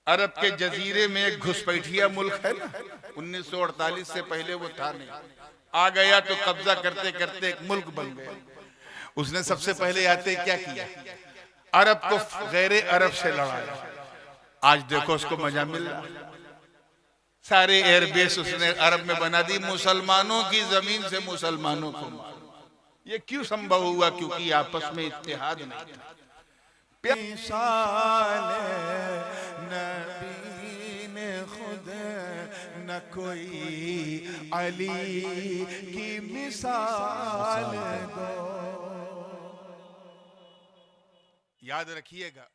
अरब के जजीरे में एक घुसपैठिया मुल्क है ना, 1948 से पहले वो था नहीं, आ गया तो कब्जा करते करते एक मुल्क बन गया। उसने सबसे पहले आते क्या किया, अरब को गैर अरब से लड़ाया। आज देखो उसको मजा मिल रहा, सारे एयरबेस उसने अरब में बना दी, मुसलमानों की जमीन से मुसलमानों को मार। ये क्यों संभव हुआ? क्योंकि आपस में इत्तेहाद नहीं था। नबी ने खुद न कोई अली की मिसाल दो। याद रखिएगा,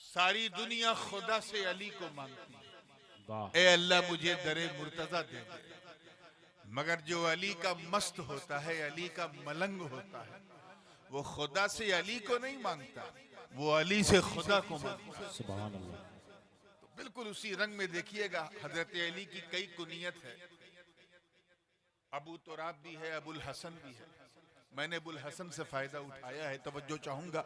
सारी दुनिया खुदा से अली को मांगती है, ए अल्लाह मुझे दरे मुर्तजा दे दे। मगर जो अली का मस्त होता है, अली का मलंग होता है, वो खुदा से अली को नहीं मांगता, वो अली से खुदा को मांगता है। सुभान अल्लाह। तो बिल्कुल उसी रंग में देखिएगा, हजरत अली की कई कुनियत है। अबू तुराब भी है, अबुल हसन भी है। मैंने अबुल हसन से फायदा उठाया है, तवज्जो चाहूंगा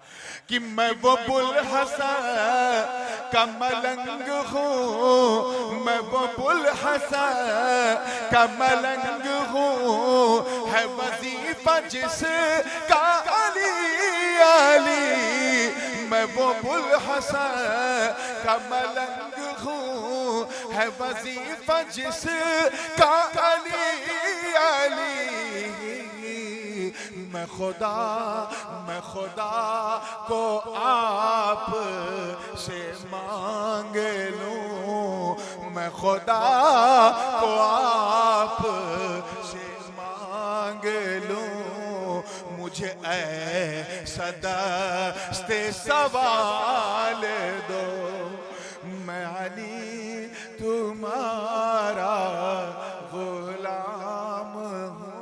कि मैं वो बुल हसन का मलंग हूँ, मैं वो बुल हसन का मलंग हूँ, है वजीफा जिसका अली अली। मैं वो बुल हसन का मलंग हूँ, है वजीफा जिसका अली अली। मैं खुदा को आप से मांग लूं, मैं खुदा को आप से मांग लूं। मुझे ऐसा दस्ते सवाल दो, मैं अली तुम्हारा गुलाम हूँ,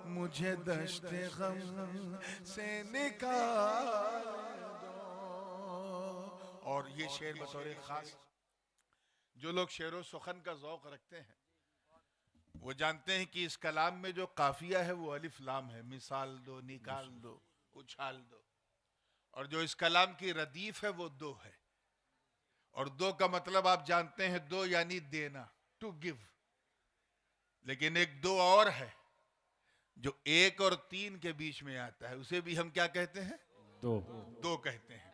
मुझे दश्ते गम से निकाल दो। और ये शेर बतौर खास, जो लोग शेरो सुखन का ज़ौक़ रखते हैं वो जानते हैं कि इस कलाम में जो काफिया है वो अलिफ लाम है, मिसाल दो, निकाल दो, उछाल दो। और जो इस कलाम की रदीफ है वो दो है, और दो का मतलब आप जानते हैं, दो यानी देना, टू गिव। लेकिन एक दो और है जो एक और तीन के बीच में आता है, उसे भी हम क्या कहते हैं? दो कहते हैं।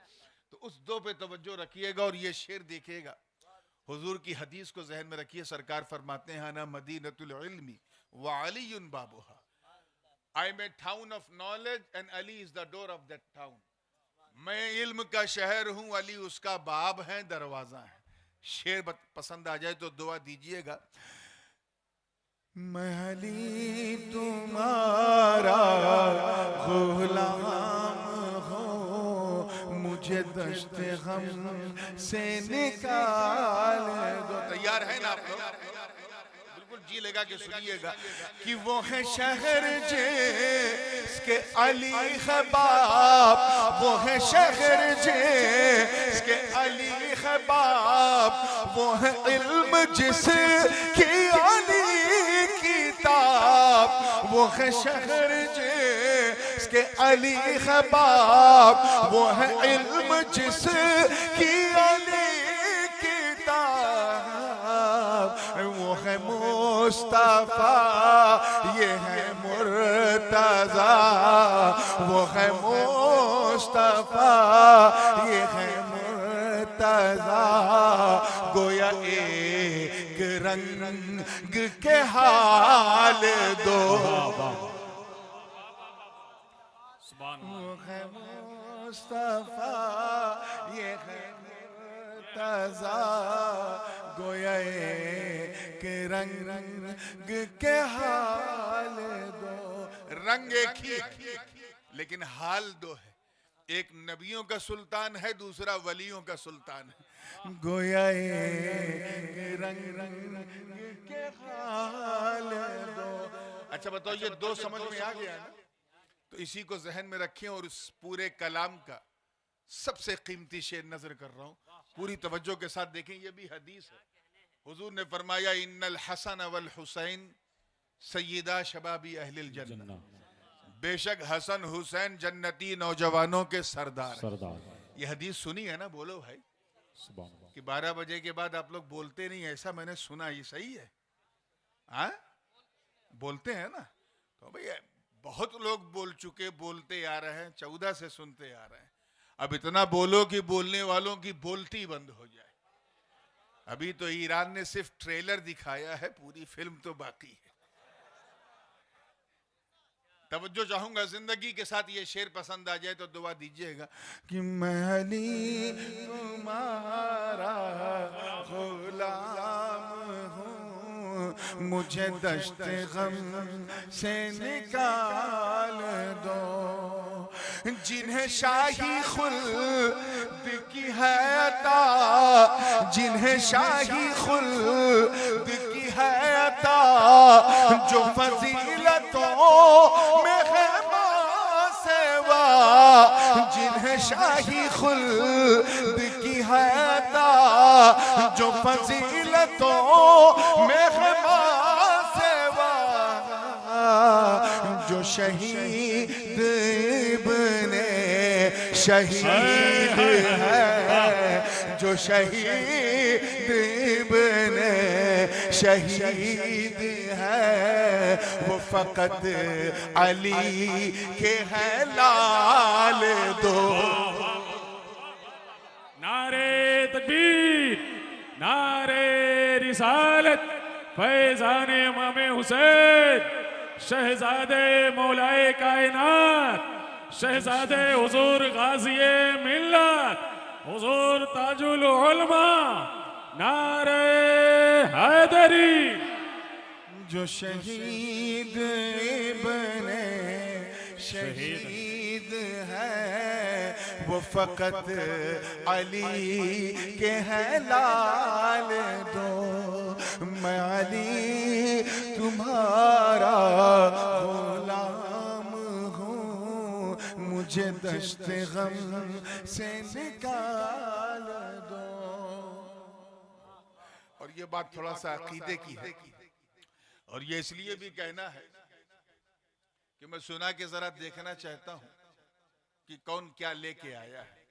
तो उस दो पे तवज्जो रखिएगा और ये शेर देखिएगा। हुजूर की हदीस को जहन में रखिए, सरकार फरमाते हैं ना मदीनतुल इल्मी व अलीयुन बाबुहा, I am a town of knowledge and Ali is the door of that town. मैं इल्म का शहर हूं, अली उसका बाब है, दरवाजा है। शेर पसंद आ जाए तो दुआ दीजिएगा, मैं अली तुम्हारा गुलाम हूँ, मुझे दश्ते गम से निकाल दो। तैयार है ना आप लोग? बिल्कुल जी लगा के सुनिएगा कि वो है शहर जिसके अली है बाप, वो है शहर जिसके अली है बाप, वो है इल्म जिसकी अली किताब, वो है शहर जिसके अली है बाप, वो है इल्म जिसकी अली किताब, वो है मुस्तफा, ये है मुर्तजा, वो है मुस्तफा, ये है मुर्तजा। गोया एक रंग के हाल दो, वो है मुस्तफा, ये है मुर्तजा। गोया के रंग के हाल दो। रंग एक ही है लेकिन हाल दो है, एक नबियों का सुल्तान है, दूसरा वलियों का सुल्तान है। गोया के रंग के हाल दो। अच्छा बताओ, ये दो समझ में आ गया ना? तो इसी को जहन में रखें और इस पूरे कलाम का सबसे कीमती शेर नजर कर रहा हूं, पूरी तवज्जो के साथ देखें। ये भी हदीस है, हुजूर ने फरमाया इन्नल हसन वल हुसैन सय्यदा शबाबी अहलिल जन्नह, बेशक हसन हुसैन जन्नती नौजवानों के सरदार। सरदार। ये हदीस सुनी है ना? बोलो भाई। कि 12 बजे के बाद आप लोग बोलते नहीं, ऐसा मैंने सुना, ये सही है? हाँ, बोलते हैं ना? तो भैया बहुत लोग बोल चुके, बोलते आ रहे हैं, 14 से सुनते आ रहे हैं। अब इतना बोलो कि बोलने वालों की बोलती बंद हो जाए। अभी तो ईरान ने सिर्फ ट्रेलर दिखाया है, पूरी फिल्म तो बाकी है। तवज्जो चाहूंगा, जिंदगी के साथ ये शेर पसंद आ जाए तो दुआ दीजिएगा कि मैं अली तुम्हारा गुलाम हूँ, मुझे दश्त गम से निकाल दो। जिन्हें शाही खुल्द की है अता, जिन्हें शाही खुल्द की है अता, जो फजीलतों में है मासेवा, जिन्हें शाही खुल्द की है अता, जो फजीलतों में है मासेवा, जो शहीद इब्ने शहीद है, जो शहीद इब्ने शहीद है, वो फकत अली के है लाल दो। नारे तकबीर, नारे रिसालत, फैज़ाने इमाम हुसैन, शहजादे मौलाए कायनात, शहजादे हुजूर गाज़िए मिल्लत, हुजूर ताजुल उलमा, नारे हैदरी। जो शहीद इब्ने शहीद है, वो फकत अली के है लाल दो। मैं अली तुम्हारा गुलाम हूँ, मुझे दश्त गम से निकाल दो। और ये बात थोड़ा सा अकीदे की है, और ये इसलिए भी कहना है कि मैं सुना के जरा देखना चाहता हूं कि कौन क्या लेके आया है।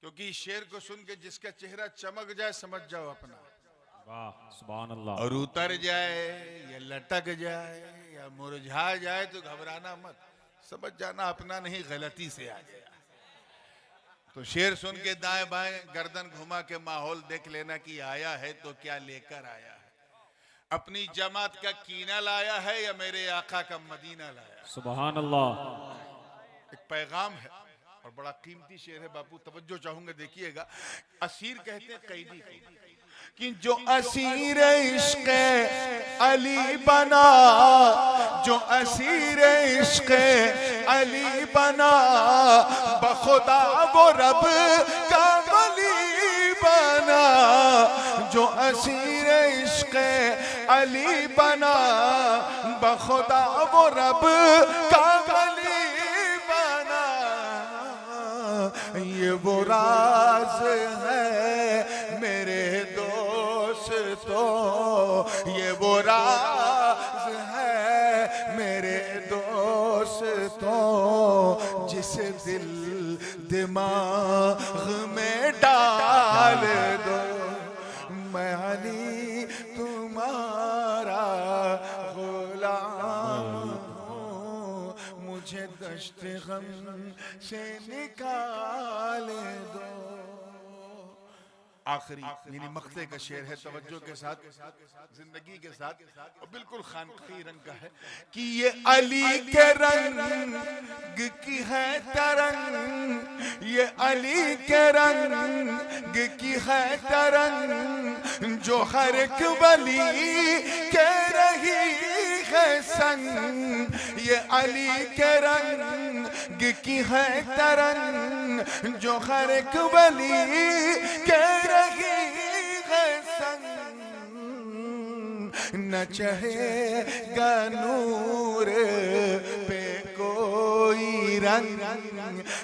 क्योंकि शेर को सुन के जिसका चेहरा चमक जाए समझ जाओ अपना, वाह सुभान अल्लाह, और उतर जाए या लटक जाए या मुरझा जाए तो घबराना मत, समझ जाना अपना नहीं गलती से आ गया। तो शेर सुन के दाएं बाएं गर्दन घुमा के माहौल देख लेना कि आया है तो क्या लेकर आया है, अपनी जमात का कीना लाया है या मेरे आका का मदीना लाया। सुभान अल्लाह। एक पैगाम है और बड़ा कीमती शेर है बापू, तवज्जो चाहूंगा, देखिएगा। असीर कहते हैं कैदी को, कि जो असीर इश्क अली बना, जो असीर इश्क अली बना, बखुदा वो रब का वली बना। जो असीर इश्क अली बना, बखुदा वो रब का वली बना। ये वो राज है मेरे दोस्तों, ये वो राज है मेरे दोस्तों, जिसे दिल दिमाग में डाल दो। मैं अली तुम्हारा गुलाम हूँ, मुझे दश्त गम से निकाल दो। आखिरी यानी मक्ते का शेर है, तवज्जो के साथ, जिंदगी के साथ, और बिल्कुल खानकी रंग का है कि ये अली के रंग की है तरंग, ये अली के रंग की है तरंग, जो हर एक वली के रही है संग। ये अली के रंग की है तरंग, जो हर एक वली के रही है संग। न चढ़ेगा नूर पे कोई रंग,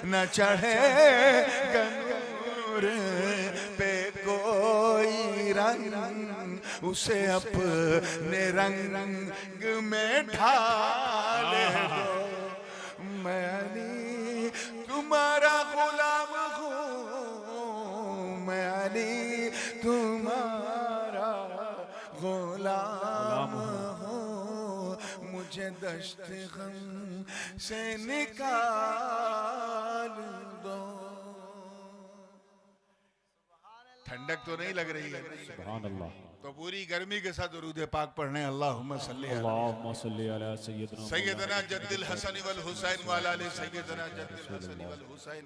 न चढ़ेगा नूर पे कोई रंग, उसे अपने रंग में ढाल दो। मैं अली तुम्हारा गुलाम हूँ, मुझे दश्त गम से निकाल दो। ठंडक तो नहीं लग रही है? सुभान अल्लाह। तो पूरी गर्मी के साथ दुरूद पाक पढ़ने अल्लाहुम्मा सल्ली अल्लाहुम्मा सल्ली अला सैयदना जद्दिल हसन वल हुसैन व अला आलि सैयदना जद्दिल हसन वल हुसैन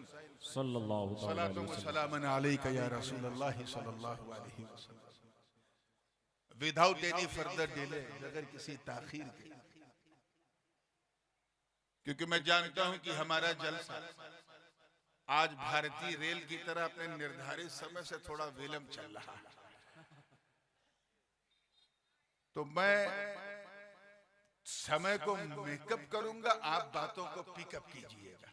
सल्लल्लाहु सलातु व सलामन अलैका या रसूलल्लाह सल्लल्लाहु अलैहि वसल्लम। विदाउट एनी फर्दर डिले, अगर किसी ताखीर के, क्योंकि मैं जानता हूं कि हमारा जलसा आज भारतीय रेल की तरह अपने निर्धारित समय से थोड़ा विलंब चल रहा है, तो मैं समय को मेकअप करूंगा, आप बातों को पिकअप कीजिएगा।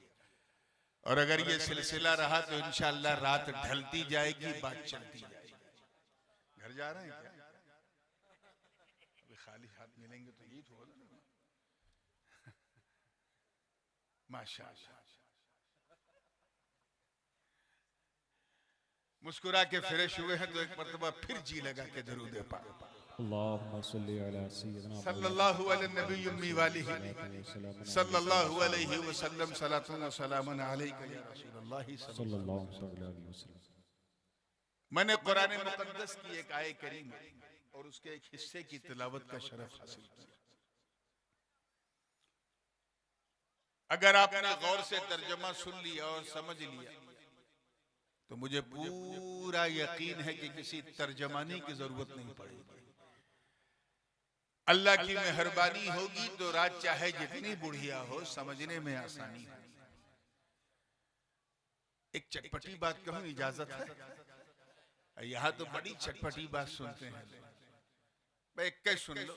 और अगर ये सिलसिला रहा तो इंशाअल्लाह रात ढलती जाएगी, बात चलती जाएगी। घर जा रहे हैं क्या? अभी खाली हाथ मिलेंगे तो यही तो होगा ना। माशाअल्लाह। मुस्कुरा के फ्रेश हुए हैं तो एक मर्तबा फिर जी लगा के दरूद पाक अल्लाहुम्मा सल्ली अला सय्यिदना सल्लल्लाहु अलैहि नबी उम्मी वालिही सल्लल्लाहु अलैहि वसल्लम सलातुन व सलामुन अलैका या रसूलल्लाह सल्लल्लाहु अलैहि वसल्लम। मैंने कुरान मुकद्दस की एक आयत करीम और उसके एक हिस्से की तिलावत का शरफ हासिल किया। अगर आपने गौर से तर्जुमा सुन लिया और समझ लिया तो मुझे पूरा यकीन है कि किसी तर्जमानी की जरूरत नहीं पड़ेगी। अल्लाह की मेहरबानी होगी तो रात चाहे जितनी बुढ़िया हो, समझने में आसानी है। एक चटपटी बात कहूं, इजाजत है? यहां तो बड़ी चटपटी बात सुनते हैं, मैं एक कई सुन लो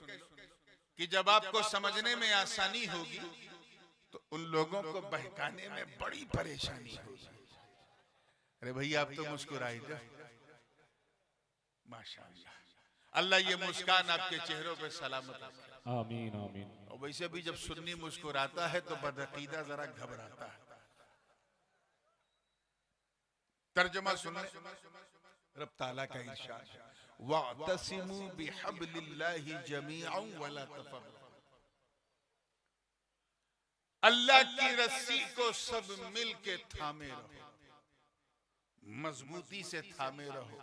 कि जब आपको समझने में आसानी होगी तो उन लोगों को बहकाने में बड़ी परेशानी होगी। अरे भैया आप तो मुस्कुराई दो, माशाअल्लाह। अल्लाह ये मुस्कान आपके चेहरों पे सलामत रखे। आमीन आमीन। और वैसे भी जब सुन्नी मुस्कुराता है तो बदअकीदा जरा घबराता है। तर्जुमा सुनो, रब ताला का इरशाद है, वअतसिमू बिहब्लिल्लाहि जमीअन वला तफर्रक़ू। अल्लाह की रस्सी को सब मिल के थामे रहो, मजबूती से थामे रहो।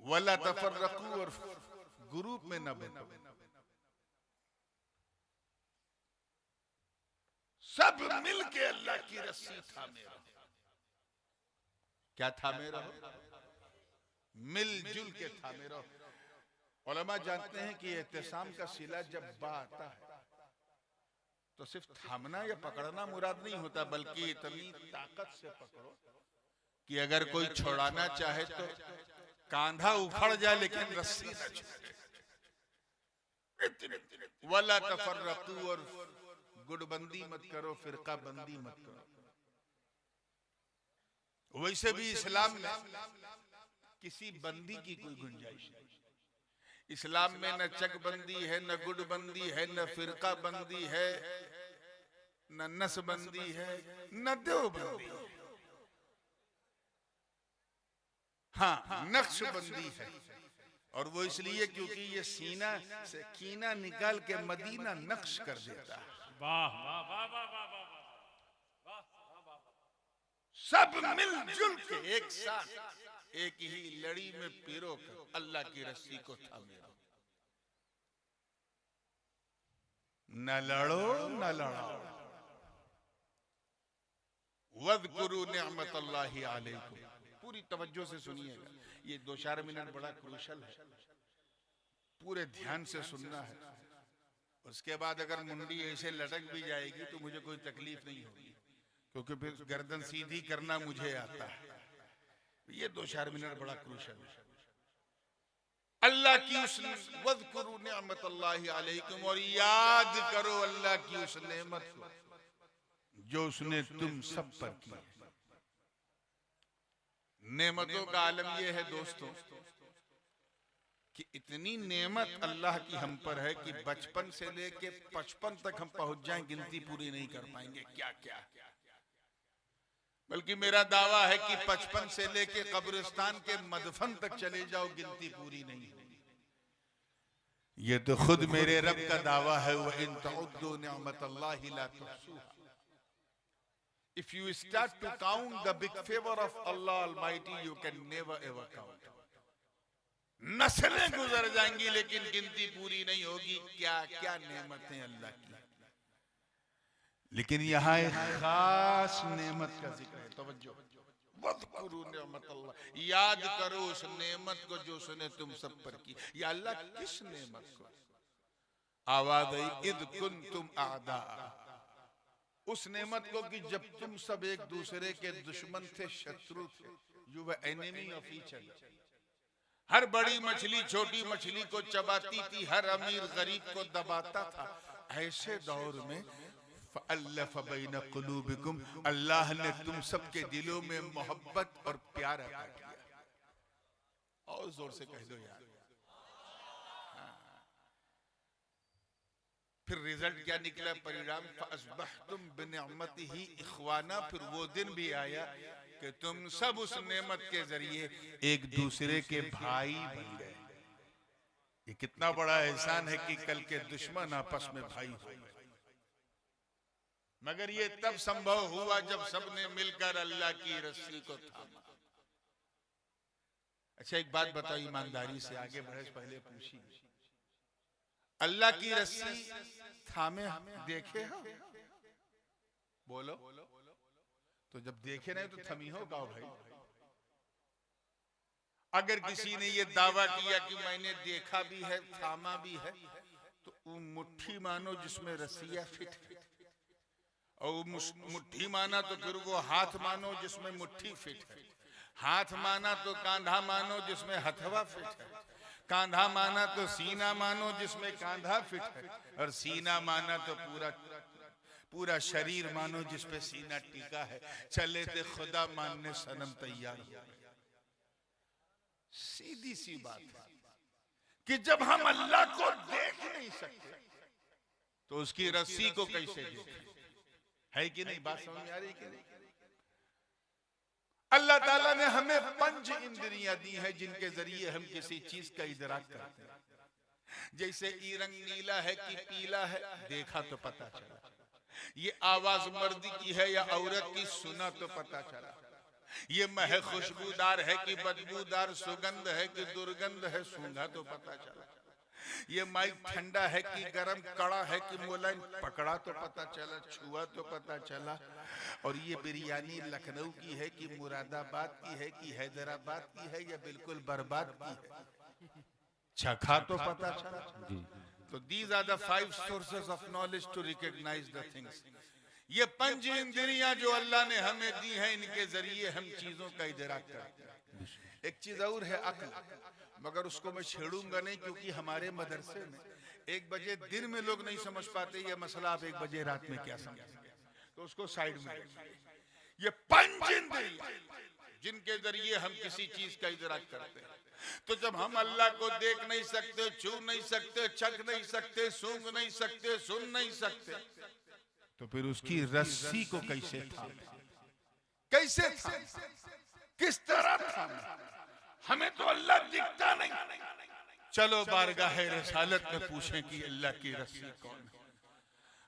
वला तफर्रक़ू, और ग्रुप में न बनो। सब मिल के अल्लाह की रस्सी थामे रहो। क्या थामे रहो? मिलजुल के थामे रहो। उलमा जानते हैं कि एहतिसाम का सिला जब बा आता है तो सिर्फ थामना या पकड़ना मुराद नहीं होता, बल्कि इतनी ताकत से पकड़ो कि अगर कोई छोड़ाना चाहे तो कांधा उखड़ जाए लेकिन रस्सी न छूटे। वला तफर्रक़ू, और गुटबंदी मत करो, फिरका बंदी मत करो। वैसे भी इस्लाम में किसी बंदी की कोई गुंजाइश नहीं। इस्लाम में न चकबंदी है, न गुटबंदी है, न फिरका बंदी है, न नसबंदी है, न देवबंदी है। हाँ, नक्शबंदी है। और वो इसलिए क्योंकि ये सीना से कीना निकाल के मदीना नक्श कर देता है। वाह वाह वाह वाह वाह वाह। सब मिलजुल के एक साथ एक ही लड़ी में पिरो कर अल्लाह की रस्सी को थामे रहो। न लड़ो न लड़ाओ। वज़कुरू निअमतल्लाहि अलैकुम। पूरी तवज्जो से सुनिएगा, ये 2-4 मिनट बड़ा क्रूशल है, पूरे ध्यान से सुनना है। उसके बाद अगर मुंडी ऐसे लटक भी जाएगी तो मुझे कोई तकलीफ नहीं होगी, क्योंकि फिर गर्दन सीधी करना मुझे आता है। ये 2-4 मिनट बड़ा क्रूशल है। अल्लाह की उस वज़कुरू निअमतल्लाहि अलैकुम, और याद करो अल्लाह की उस नेमत को जो उसने तुम सब पर की है। नेमतों का आलम यह है दोस्तों कि इतनी नेमत अल्लाह की हम पर है कि बचपन से लेके 55 तक हम पहुंच जाएं, गिनती पूरी नहीं कर पाएंगे। क्या क्या, बल्कि मेरा दावा है कि 55 से लेके कब्रिस्तान के मदफन तक चले जाओ, गिनती पूरी नहीं होगी। ये तो खुद मेरे रब का दावा है, व इन तउद्दू निअमतल्लाहि ला तुहसूहा। If you start to count the big favor of Allah Almighty, you can never ever count. नस्लें गुजर जाएंगी लेकिन गिनती पूरी नहीं होगी क्या क्या नेमतें अल्लाह की। लेकिन यहाँ एक खास नेमत का जिक्र है, तवज्जो। वज़कुरू निअमतल्लाह, याद करो उस नेमत को जो उसने तुम सब पर की। या अल्लाह किस नेमत को? आवाज़ आई इद कुंतुम आदा, उस नेमत को कि जब तुम सब एक दूसरे के दुश्मन थे, शत्रु थे। You were enemy of each other. हर बड़ी मछली छोटी मछली को चबाती थी, हर अमीर गरीब को दबाता था। ऐसे दौर में फ़अल्लफ़ बैन क़ुलूबिकुम, अल्लाह ने तुम सबके दिलों में मोहब्बत और प्यार अता किया। और जोर से कह दो यार। फिर रिजल्ट क्या निकला, परिणाम फ़अस्बहतुम बिनिअमतिही इख़वाना। फिर वो दिन भी आया कि तुम सब उस नेमत के जरिए एक दूसरे के भाई बन गए। ये कितना बड़ा एहसान है कि कल के दुश्मन आपस में भाई हो। मगर ये तब संभव हुआ जब सबने मिलकर अल्लाह की रस्सी को थामा। अच्छा एक बात बताओ, ईमानदारी से आगे बढ़े पहले पूछी, अल्लाह की रस्सी थामे देखे हो? बोलो। तो जब देखे नहीं तो थमी हो गाओ भाई। अगर किसी ने ये दावा किया कि मैंने देखा भी है थामा भी है, तो वो मुट्ठी मानो जिसमें रस्सियां फिट है, और मुट्ठी माना तो फिर वो हाथ मानो जिसमें मुट्ठी फिट है, हाथ माना तो कांधा मानो जिसमें हथवा फिट है, कांधा माना तो सीना मानो जिसमें कांधा फिट है, और सीना माना तो पूरा शरीर मानो जिसपे सीना टीका है। चले थे खुदा मानने सनम तैयार हो। सीधी सी बात है कि जब हम अल्लाह को देख नहीं सकते तो उसकी रस्सी को कैसे देखें? है कि नहीं? बात समझ में आ रही कि नहीं? अल्लाह ताला ने हमें 5 इंद्रियां दी है जिनके जरिए हम किसी चीज का इदराक करते हैं। जैसे ई रंग नीला है कि पीला है, देखा तो पता चला। ये आवाज मर्दी की है या औरत की, सुना तो पता चला। ये मह खुशबूदार है कि बदबूदार, सुगंध है कि दुर्गंध है, सूंघा तो पता चला। ये माइक ठंडा है कि गरम, कड़ा है कि मुलायम, पकड़ा तो पता चला, छुआ तो पता चला। और ये बिरयानी लखनऊ की है कि मुरादाबाद की है कि हैदराबाद की है या बिल्कुल बर्बाद की है, चखा तो पता चला। तो these are the 5 sources of knowledge to recognize the things. ये 5 इंद्रियां जो अल्लाह ने हमें दी हैं, इनके जरिए हम चीजों का इदराक करते हैं। एक चीज और है अक्ल, मगर उसको मैं छेड़ूंगा नहीं क्योंकि हमारे मदरसे में 1 बजे दिन में लोग नहीं समझ पाते ये मसला, आप 1 बजे रात में क्या समझेंगे, तो उसको साइड में रखिए। ये 5 इंद्रियां जिनके जरिए हम किसी चीज का इदराक करते हैं। तो जब हम अल्लाह को देख नहीं सकते, छू नहीं सकते, चख नहीं सकते, सूंघ नहीं सकते, सुन नहीं सकते, तो फिर उसकी रस्सी को कैसे थामे? कैसे थामे? किस तरह थामे? हमें तो अल्लाह दिखता नहीं। चलो बारगाह रिसालत में पूछें कि अल्लाह की रस्सी कौन है।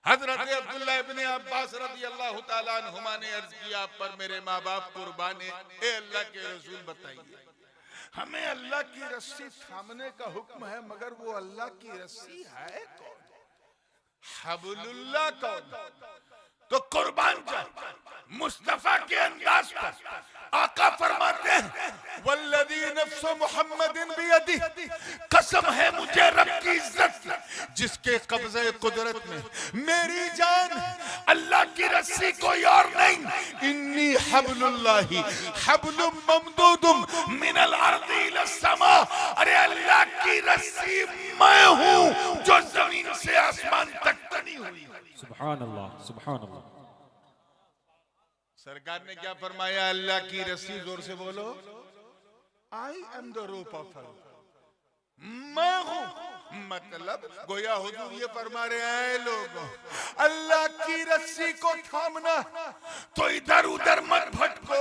हजरत अब्दुल्लाह इब्ने अब्बास रज़ियल्लाहु ताला अन्हुमा ने अर्ज किया, आप पर मेरे माँ बाप कुर्बान है, ए अल्लाह के रसूल बताइए हमें अल्लाह की रस्सी थामने का हुक्म है, मगर वो अल्लाह की रस्सी है कौन? हबलुल्लाह कौन? तो कुर्बान जाओ मुस्तफा के अंदाज पर। आका फरमाते हैं वल्लदी नफ्सु मुहम्मदिन बियदी, कसम है मुझे रब की इज्जत जिसके कब्जे कुदरत में मेरी जान, अल्लाह की रस्सी कोई और नहीं। इन्नी हबलुल्लाही हबलुम ममदूदुम मिनल अर्दी इलस समा, अरे अल्लाह की रस्सी मैं हूँ जो जमीन से आसमान तक तनी हुई। सुभान अल्लाह, सुभान अल्लाह। सरकार ने क्या फरमाया? अल्लाह की रस्सी, जोर से बोलो, I am the rope of Allah, मैं हूं। मतलब गोया हुजूर ये फरमा रहे हैं लोगों, अल्लाह की रस्सी को थामना तो इधर उधर मत भटको,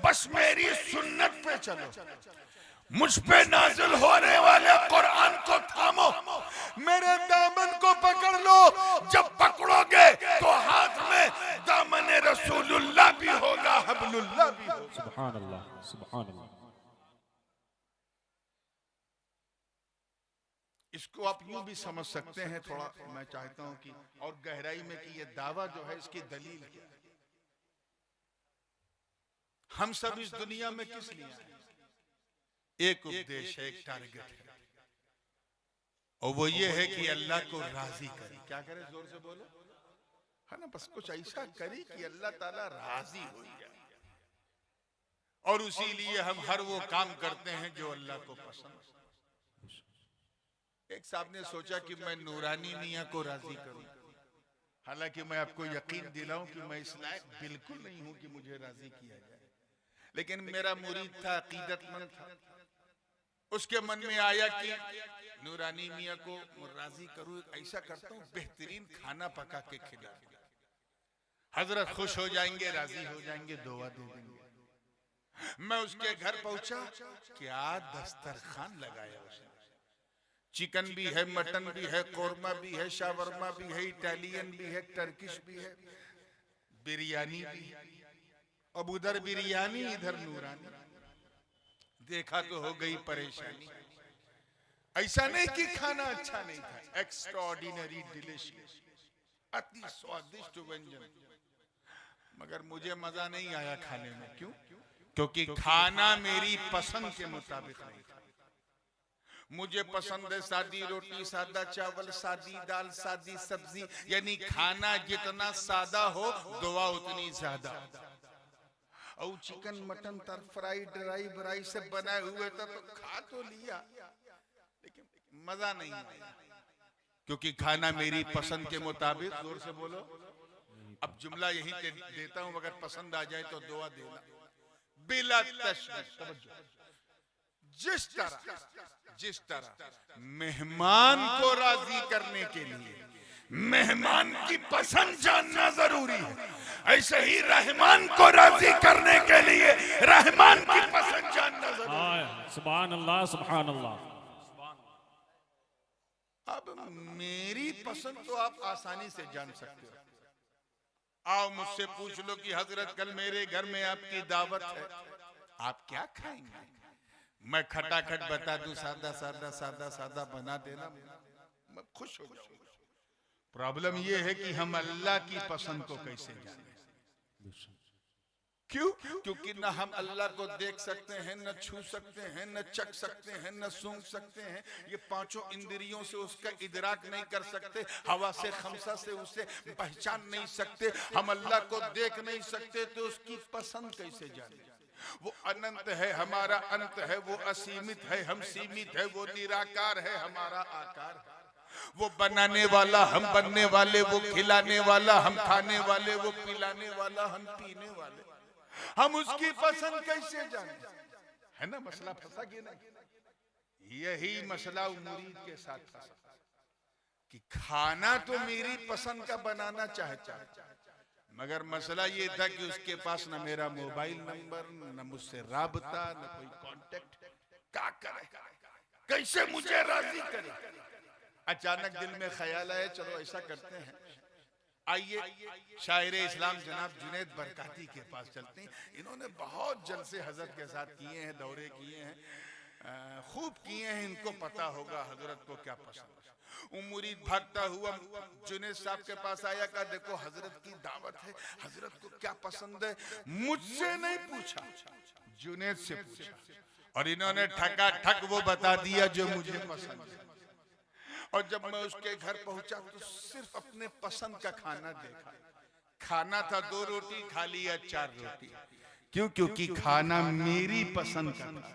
बस मेरी सुन्नत पे चलो, मुझ पे नाजिल होने वाले कुरान को थामो, हब्लुल्लाह भी होगा। सुभान अल्लाह, सुभान अल्लाह। इसको आप यूं भी समझ सकते हैं, थोड़ा मैं चाहता हूं कि और गहराई में कि ये दावा जो है इसकी दलील क्या है। हम सब इस दुनिया में किस लिए आए? एक उद्देश्य है, एक टारगेट है, और वो ये है कि अल्लाह को राजी करे। क्या करे? जोर से बोलो, है ना? बस कुछ ऐसा करे कि अल्लाह ताला राजी हो जाए, और उसी लिए हम हर वो काम करते हैं जो अल्लाह को पसंद है। एक साहब ने सोचा कि मैं नूरानी मियाँ को राजी करूं, हालांकि मैं आपको यकीन दिलाऊं कि मैं इस लायक बिल्कुल नहीं हूं कि मुझे राजी किया जाए, लेकिन मेरा मुरीद था, अकीदतमंद था, उसके मन में आया कि नूरानी मियाँ को राजी करूं। ऐसा करता हूं, बेहतरीन खाना पका के खिला, हजरत खुश हो जाएंगे, राजी हो जाएंगे, दुआ दे देंगे। मैं उसके घर पहुंचा, क्या दस्तरखान लगाया उसने। चिकन भी है, मटन भी है, कोरमा भी है, शावरमा भी है, इटालियन भी है, टर्किश भी है, बिरयानी भी है। अब उधर बिरयानी, इधर नूरानी। देखा तो हो गई परेशानी। ऐसा नहीं कि खाना अच्छा नहीं था, एक्स्ट्राऑर्डिनरी डिलीशियस, अति स्वादिष्ट व्यंजन, मगर मुझे मजा नहीं आया खाने में। क्यों? क्योंकि खाना मेरी पसंद के मुताबिक नहीं था। मुझे पसंद है सादी रोटी, सादा चावल, सादी दाल, सादी सब्जी, यानी खाना जितना सादा हो दुआ उतनी ज्यादा। और चिकन मटन तर फ्राई ड्राई ब्राई से बनाए हुए था तो खा तो लिया, लेकिन मजा नहीं आया, क्योंकि खाना मेरी पसंद के मुताबिक। जोर से बोलो। अब जुमला यही देता हूं, अगर पसंद आ जाए तो दुआ देना बिला तशवीश। जिस तरह मेहमान को राजी करने के लिए मेहमान की पसंद जानना जरूरी है, ऐसे ही रहमान को राजी करने के लिए रहमान की पसंद जानना जरूरी है। सुभान अल्लाह, सुभान अल्लाह। अब मेरी पसंद तो आप आसानी से जान सकते हो। आओ मुझसे पूछ लो कि हजरत कल मेरे घर में आपकी दावत है, आप क्या खाएंगे? मैं खटाखट बता दूं, सादा सादा सादा सादा बना देना, मैं खुश हो जाऊंगा। प्रॉब्लम यह है कि हम अल्लाह की पसंद को कैसे जाने? क्यों? क्योंकि न हम अल्लाह को देख सकते हैं, न छू सकते हैं, न चख सकते हैं, न सूंघ सकते हैं। ये पांचों इंद्रियों से उसका इदराक नहीं कर सकते, हवा से खमसा से उसे पहचान नहीं सकते। हम अल्लाह को देख नहीं सकते तो उसकी पसंद कैसे जाने? वो अनंत है, हमारा अंत है, वो असीमित है, हम सीमित है, वो निराकार है, हमारा आकार है। वो बनाने वाला, हम बनने वाले, वो खिलाने वाला, हम खाने वाले, वो पिलाने वाला, हम पीने वाले। हम उसकी पसंद कैसे जाने? है ना मसला? फंसा कि नहीं? यही मसला मुरीद के साथ था कि खाना तो मेरी पसंद का बनाना चाहता है, मगर मसला ये था कि उसके पास न मेरा मोबाइल नंबर, न मुझसे राबता, न कोई कांटेक्ट। क्या करे? कैसे मुझे राजी करे? अचानक दिल में ख्याल आया, चलो ऐसा करते हैं, आइए शायर इस्लाम जनाब जुनैद बरकाती के पास चलते हैं। इन्होंने बहुत जलसे हजरत के साथ किए हैं, दौरे किए हैं, खूब किए हैं, इनको पता होगा हजरत को क्या पसंद है। मुरीद भागता हुआ जुनैद साहब के पास आया, कहा देखो हजरत की दावत है, हजरत को क्या पसंद है? मुझसे नहीं पूछा, जुनैद से पूछा, और इन्होंने ठका ठक वो बता दिया जो मुझे पसंद है। और जब मैं उसके घर पहुंचा तो सिर्फ अपने पसंद का खाना देखा। खाना था 2 रोटी, खा लिया 4 रोटी। क्यों? क्योंकि खाना मेरी पसंद का था।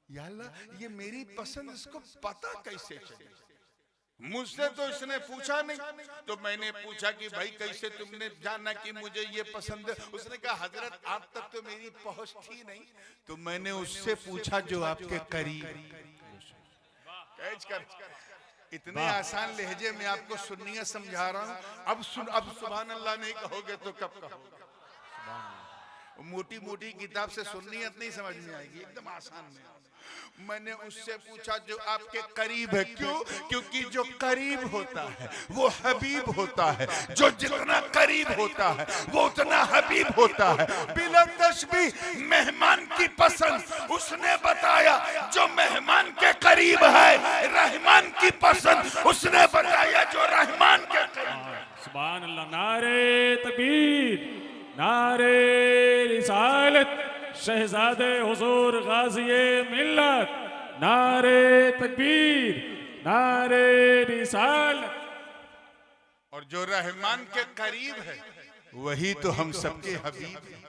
या अल्लाह, ये मेरी पसंद इसको पता कैसे चले? मुझसे तो इसने पूछा नहीं, तो मैंने पूछा कि भाई कैसे तुमने जाना कि मुझे ये पसंद है? उसने कहा हजरत आप तक तो मेरी पहुंच थी नहीं, तो मैंने उससे पूछा जो आपके करीब। इतने आसान लहजे में आपको सुन्नियत समझा रहा हूं। अब सुभान अल्लाह नहीं कहोगे तो कब कहोगे? मोटी मोटी किताब से सुन्नियत नहीं समझ में आएगी, एकदम आसान में। मैंने उससे पूछा जो आपके करीब है। क्यों? क्योंकि जो करीब होता है वो हबीब होता है, जो जितना करीब होता है वो उतना हबीब होता है। बिला तशबीह मेहमान की पसंद उसने बताया, जो मेहमान के करीब है। रहमान की पसंद उसने बताया, जो रहमान के करीब। सुभान अल्लाह। नारे तकबीर, नारे रिसालत, शहजादे हुजूर गाज़िए मिल्लत, नारे तकबीर, नारे रिसालत। और जो रहमान के करीब है वही तो हम सबके हबीब हैं,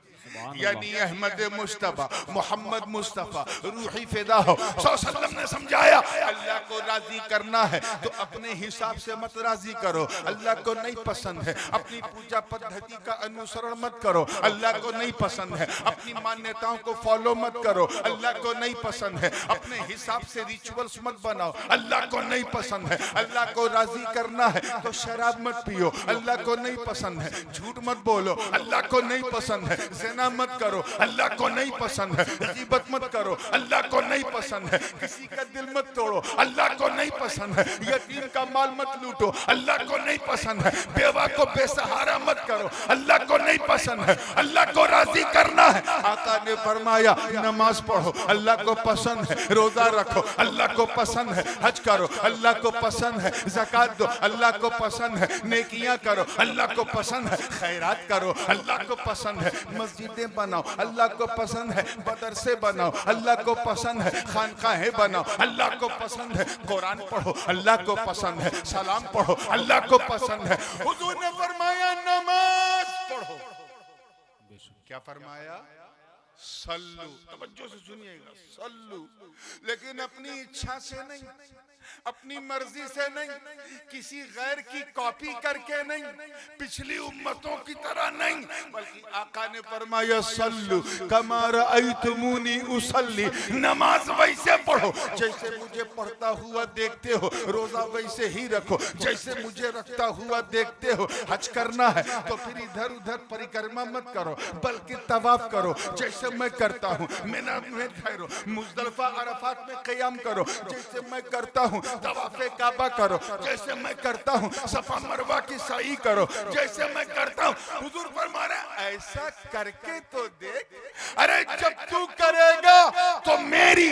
यानी अहमद मुस्तफा मोहम्मद मुस्तफा रूही फिदा हो सल्लल्लाहु ने समझाया, अल्लाह को राजी करना है तो अपने हिसाब से मत राजी करो। अल्लाह को नहीं पसंद है अपनी पूजा पद्धति का अनुसरण मत करो, अल्लाह को नहीं पसंद है अपनी मान्यताओं को फॉलो मत करो, अल्लाह को नहीं पसंद है अपने हिसाब से रिचुअल्स मत बनाओ, अल्लाह को नहीं पसंद है। अल्लाह को राजी करना है तो शराब मत पियो, अल्लाह को नहीं पसंद है। झूठ मत बोलो, अल्लाह को नहीं पसंद है। ज़िना मत करो, अल्लाह को नहीं पसंद है। गीबत मत करो, अल्लाह को नहीं पसंद है। किसी का दिल मत तोड़ो, अल्लाह को नहीं पसंद है। यतीम का माल मत लूटो, अल्लाह को नहीं पसंद है। बेवा को बेसहारा मत करो, अल्लाह को नहीं पसंद है। अल्लाह को राजी करना है। आका ने फरमाया नमाज पढ़ो, अल्लाह को पसंद है। रोजा रखो, अल्लाह को पसंद है। हज करो, अल्लाह को पसंद है। ज़कात दो, अल्लाह को पसंद है। नेकियां करो, अल्लाह को पसंद है। खैरात करो, अल्लाह को पसंद है। मस्जिदें बनाओ, अल्लाह को पसंद है। मदरसे बनाओ, अल्लाह को पसंद है। खानकाहें बनाओ, अल्लाह को पसंद है। कुरान पढ़ो, अल्लाह को पसंद है। सलाम पढ़ो, अल्लाह को पसंद है। हुजूर ने फरमाया नमाज पढ़ो, क्या फरमाया? सल्लू, तवज्जो से सुनिएगा, सल्लू। लेकिन अपनी इच्छा से नहीं, अपनी मर्जी से नहीं, किसी गैर की कॉपी करके नहीं, पिछली उम्मतों की तरह नहीं, बल्कि आका ने फरमाया सल्लू कमा रअयतुमूनी उसल्ली। नमाज वैसे पढ़ो जैसे मुझे पढ़ता हुआ देखते हो। रोजा वैसे ही रखो जैसे मुझे रखता हुआ देखते हो। हज करना है तो फिर इधर उधर परिक्रमा मत करो, बल्कि तवाफ करो जैसे मैं करता हूँ। मिना में ठहरो, मुज़दलिफा अरफात में क़याम करो जैसे मैं करता हूँ। तवाफ़े काबा करो जैसे मैं करता हूँ। सफा मरवा की सई करो जैसे मैं करता हूँ। हुजूर फरमा रहे ऐसा करके तो देख। अरे जब तू करेगा तो मेरी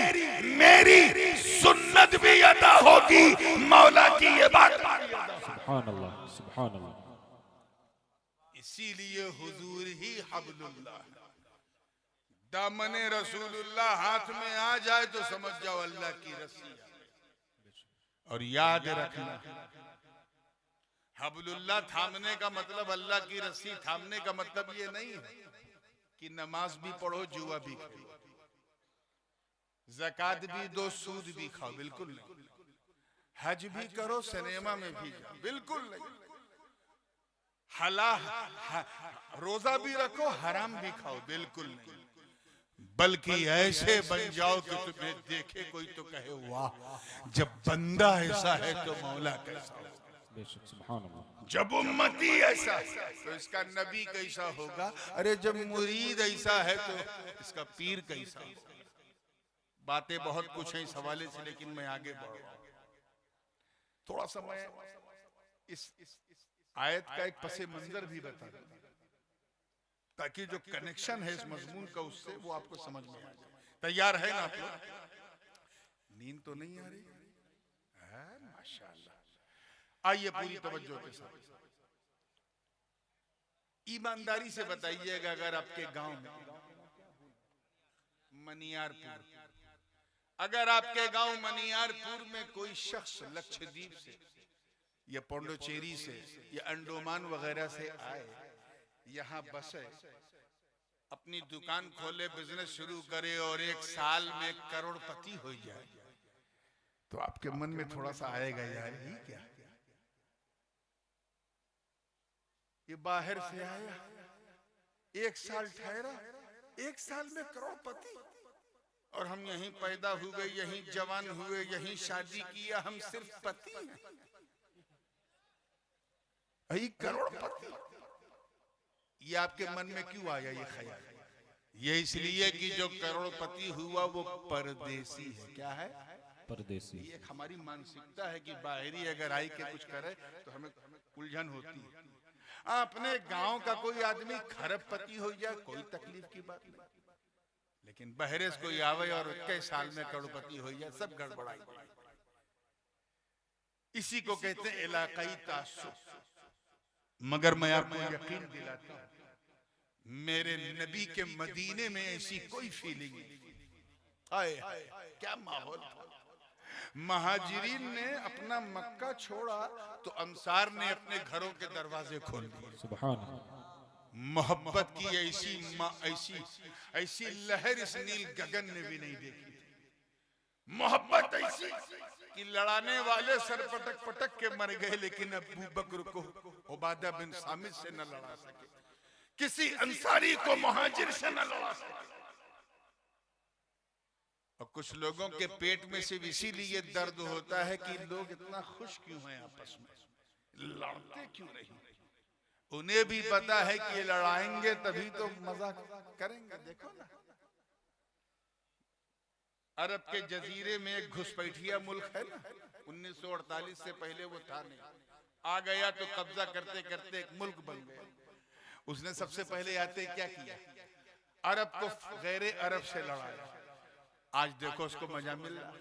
सुन्नत भी अदा होगी, मौला की ये बात। सुभान अल्लाह, सुभान अल्लाह। इसीलिए हुजूर ही हब्लुल्लाह, दामने रसूलुल्लाह हाथ में आ जाए तो समझ जाओ अल्लाह की रस्सी। और याद रखना, हब्लुल्लाह थामने का मतलब, अल्लाह की रस्सी थामने का मतलब ये नहीं है कि नमाज भी पढ़ो जुआ भी खेलो, ज़कात भी दो सूद भी खाओ, बिल्कुल नहीं। हज भी करो सिनेमा में भी जाओ, बिल्कुल नहीं। रोजा भी रखो हराम भी खाओ, बिल्कुल नहीं। बल्कि ऐसे बन जाओ कि तुम्हें देखे कोई तो कहे वाह, जब बंदा ऐसा है तो मौला कैसा होगा। सुभान अल्लाह। जब उम्मती ऐसा तो इसका नबी कैसा होगा। अरे जब मुरीद ऐसा है तो इसका पीर कैसा होगा। बातें बहुत कुछ है इस हवाले से, लेकिन मैं आगे बढ़ रहा हूं। थोड़ा सा मैं इस आयत का एक पसे मंजर भी बता दूं, ताकि जो कनेक्शन है इस मजमून का उससे वो आपको समझ में आ जाए। तैयार है ना आप लोग? नींद तो नहीं आ रही है? माशाअल्लाह। आइए पूरी तवज्जो के साथ ईमानदारी से बताइएगा, अगर आपके गांव में मनियारपुर, अगर आपके गांव मनियारपुर में कोई शख्स लक्षद्वीप से या पौंडुचेरी से या अंडोमान वगैरह से आए, यहाँ बसे, अपनी दुकान खोले, बिजनेस शुरू करे और एक साल में करोड़पति हो जाए, तो आपके मन में थोड़ा सा आएगा यार ये क्या, ये बाहर से आया, एक साल ठहरा, एक साल में करोड़पति, और हम यहीं पैदा हुए, यहीं जवान हुए, यहीं शादी किया, हम सिर्फ पति हैं, करोड़पति। ये आपके मन में क्यों आया ये ख्याल? ये इसलिए कि जो करोड़पति हुआ वो परदेसी है। क्या है? परदेसी। ये एक हमारी मानसिकता है कि बाहरी अगर आई के कुछ करे तो हमें उलझन होती है। अपने गांव का कोई आदमी खरबपति हो जाए कोई तकलीफ की बात नहीं, लेकिन बहरे से कोई आवे और कई साल में करोड़पति हो जाए सब गड़बड़ाई। इसी को कहते हैं इलाकाई तासुब। मगर मैं आपको यकीन दिलाता हूं मेरे नबी के मदीने में ऐसी कोई फीलिंग नहीं। आए क्या माहौल था। महाजिरीन ने अपना मक्का छोड़ा तो अंसार ने अपने घरों के दरवाजे खोल दिए। सुभान। मोहब्बत की ऐसी ऐसी ऐसी लहर इस नील गगन ने भी नहीं देखी थी। मोहब्बत ऐसी कि लड़ाने वाले सर पटक पटक के मर गए, लेकिन अबू बकर को उबादा बिन सामिद से न लड़ा सके, किसी अंसारी को मुहाजिर से न लड़ा सके। और कुछ लोगों के पेट में सिर्फ इसीलिए दर्द होता है कि लोग इतना खुश क्यों हैं, आपस में लड़ते क्यों नहीं। उन्हें भी पता है कि ये लड़ाएंगे तभी तो मजा करेंगे। देखो ना, अरब के जजीरे में एक घुसपैठिया मुल्क है ना, 1948 से पहले वो था नहीं, आ गया तो कब्जा करते करते एक मुल्क बन गया। उसने सबसे पहले आते क्या किया, अरब को गैर अरब से लड़ाया। आज देखो उसको मजा मिल रहा,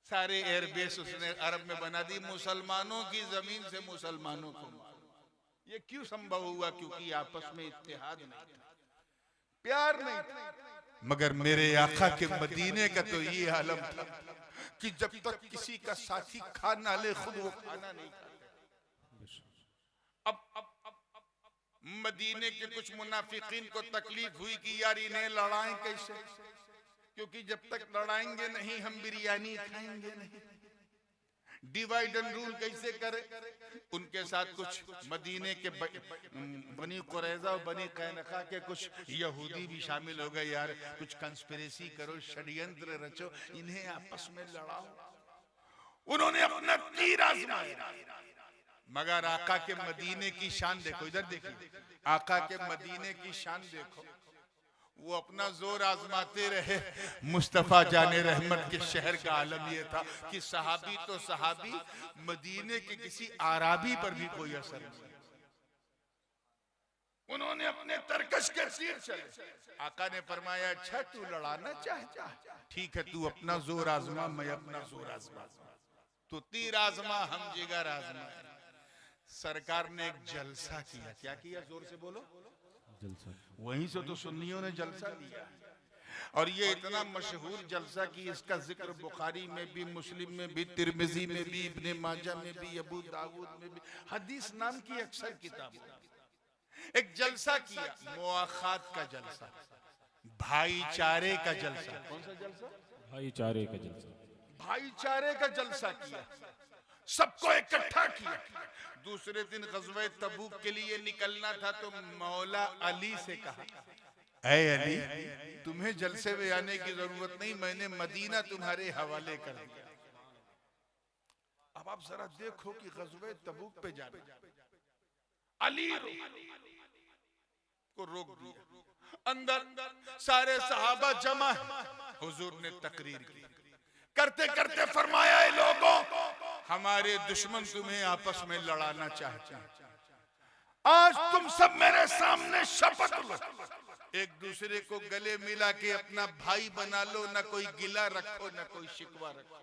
सारे एयरबेस उसने अरब में बना दी, मुसलमानों की जमीन से मुसलमानों को। ये क्यों संभव हुआ? क्योंकि आपस में इत्तेहाद नहीं था, प्यार नहीं था। मगर मेरे आका के मदीने का तो ये आलम था कि जब तक किसी का साथी खा ना ले खुद वो खाना नहीं खाता। अब मदीने के कुछ मुनाफिकीन को तकलीफ हुई कि यार इन्हें लड़ाएं कैसे, क्योंकि जब तक लड़ाएंगे नहीं हम बिरयानी खाएंगे नहीं। डिवाइड एंड रूल कैसे करें? उनके साथ कुछ मदीने के बनी कुरैजा और बनी कैनका के कुछ यहूदी भी शामिल हो गए। यार कुछ कंस्पिरेसी करो, षड्यंत्र रचो, इन्हें आपस में लड़ाओ। उन्होंने अपना तीर आजमाया। मगर आका के मदीने की शान देखो, इधर देखिए, आका के मदीने की शान देखो। वो अपना जोर आजमाते रहे। मुस्तफा जाने रहमत के शहर का आलम यह था कि सहाबी तो सहाबी, मदीने के किसी आराबी पर भी कोई असर नहीं। उन्होंने अपने तरकश के तीर चले। आका ने फरमाया अच्छा तू लड़ाना चाहता, ठीक है तू अपना जोर आजमा, मैं अपना जोर आजमा। तो तीर आजमा हम जिगर आजमा। सरकार ने एक जलसा किया। क्या किया? जोर से बोलो। जलसा। वहीं से तो सुन्नियों ने जलसा लिया। और ये इतना मशहूर जलसा कि इसका जिक्र बुखारी में भी, मुस्लिम में भी, तिरमिजी में भी, इब्ने माजा में भी, अबू दाऊद में भी, हदीस नाम की अक्सर किताबों में। एक जलसा किया, मुआखात का जलसा, भाईचारे का जलसा। कौन सा जलसा? भाईचारे का जलसा। भाईचारे का जलसा किया, सबको इकट्ठा किया। दूसरे दिन ग़ज़वा तबूक के लिए निकलना था तो मौला अली से कहा, ऐ अली तुम्हें जलसे में आने की जरूरत नहीं, मैंने मदीना तुम्हारे हवाले कर दिया। अब आप जरा देखो कि ग़ज़वा तबूक पे जाना, अली को रोक दिया। अंदर सारे सहाबा जमा, हुजूर ने तकरीर की। करते करते फरमाया है लोगों, हमारे दुश्मन तुम्हें आपस में लड़ाना चाहते हैं। आज तुम सब मेरे सामने शपथ लो, एक दूसरे को गले मिला के अपना भाई बना लो, ना कोई गिला रखो ना कोई शिकवा रखो।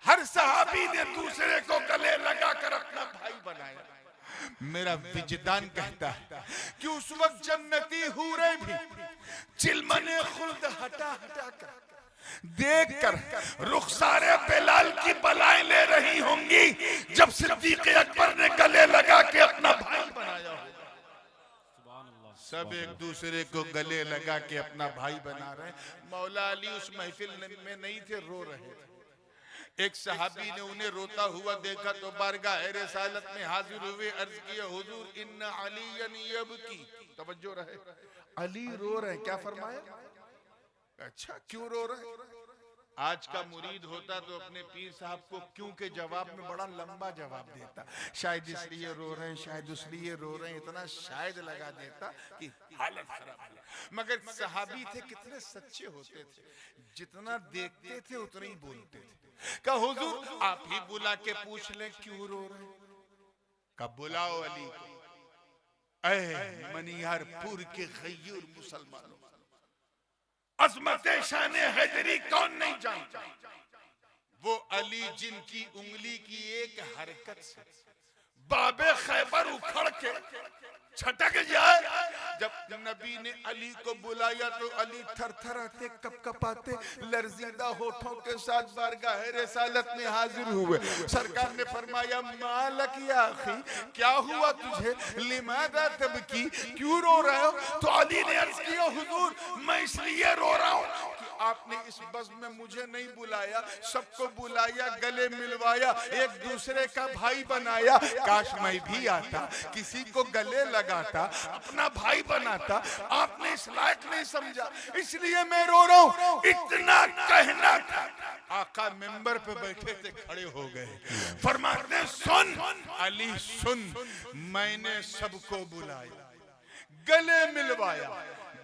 हर सहाबी ने दूसरे को गले लगाकर अपना भाई बनाया। मेरा विजदान कहता है कि उस वक्त जन्नती हूरें भी चिलमने खुल्द हटा हटा कर देखकर रुखसारे बिलाल की बलाएं ले रही होंगी, जब सिद्दीक़ अकबर ने गले लगा के अपना भाई बनाया हो। सब एक दूसरे को गले लगा के अपना भाई बना रहे। मौला अली उस महफिल में नहीं थे, रो रहे थे। एक सहाबी ने उन्हें रोता हुआ देखा तो बारगाह रिसालत में हाजिर हुए, अर्ज किया हुजूर इन्ना अलियन यबकी। तवज्जो रहे, अली रो रहे। क्या फरमाया? अच्छा क्यों रो रहे? आज का मुरीद होता तो अपने पीर साहब को क्यों के जवाब में बड़ा लंबा जवाब देता, शायद इसलिए रो रहे हैं, शायद इसलिए रो रहे हैं, इतना शायद लगा देता कि हालत खराब है। मगर सहाबी थे कितने सच्चे होते थे, जितना देखते थे उतना ही बोलते थे। कहा हुजूर आप ही बुला के पूछ लें क्यों रो रहे हैं। कहा बुलाओ अली को। ऐ मनियारपुर के गयूर मुसलमानों, अज़मत शान हैदरी कौन नहीं जानता। वो अली जिनकी उंगली की एक हरकत से बाबे खैबर उखड़ के छटक जाए। जब नबी ने अली को बुलाया तो अली थरथराते कपकपाते लर्जीदा होठों के साथ बारगाह रिसालत में हाजिर हुए। सरकार ने फरमाया मालक या अखी, क्या हुआ तुझे, लिमादा तबकी, क्यों रो रहे हो। तो अली ने अर्ज किया हुजूर मैं इसलिए रो रहा हूँ कि आपने इस बज़्म में मुझे नहीं बुलाया, सबको बुलाया, गले मिलवाया, एक दूसरे का भाई बनाया। काश मैं भी आता, किसी को गले लगाता, अपना भाई बनाता। आपने इस लायक नहीं समझा, इसलिए मैं रो रहा हूं। इतना कहना था, आका मिंबर पे बैठे थे, खड़े हो गए, फरमाते हैं सुन अली सुन, मैंने सबको बुलाया, गले मिलवाया,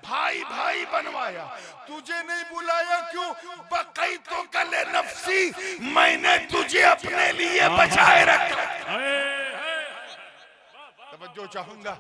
भाई भाई बनवाया, तुझे नहीं बुलाया क्यों। बकई तो कले नफसी, मैंने तुझे अपने लिए बचाए रखा। तवज्जो चाहूंगा,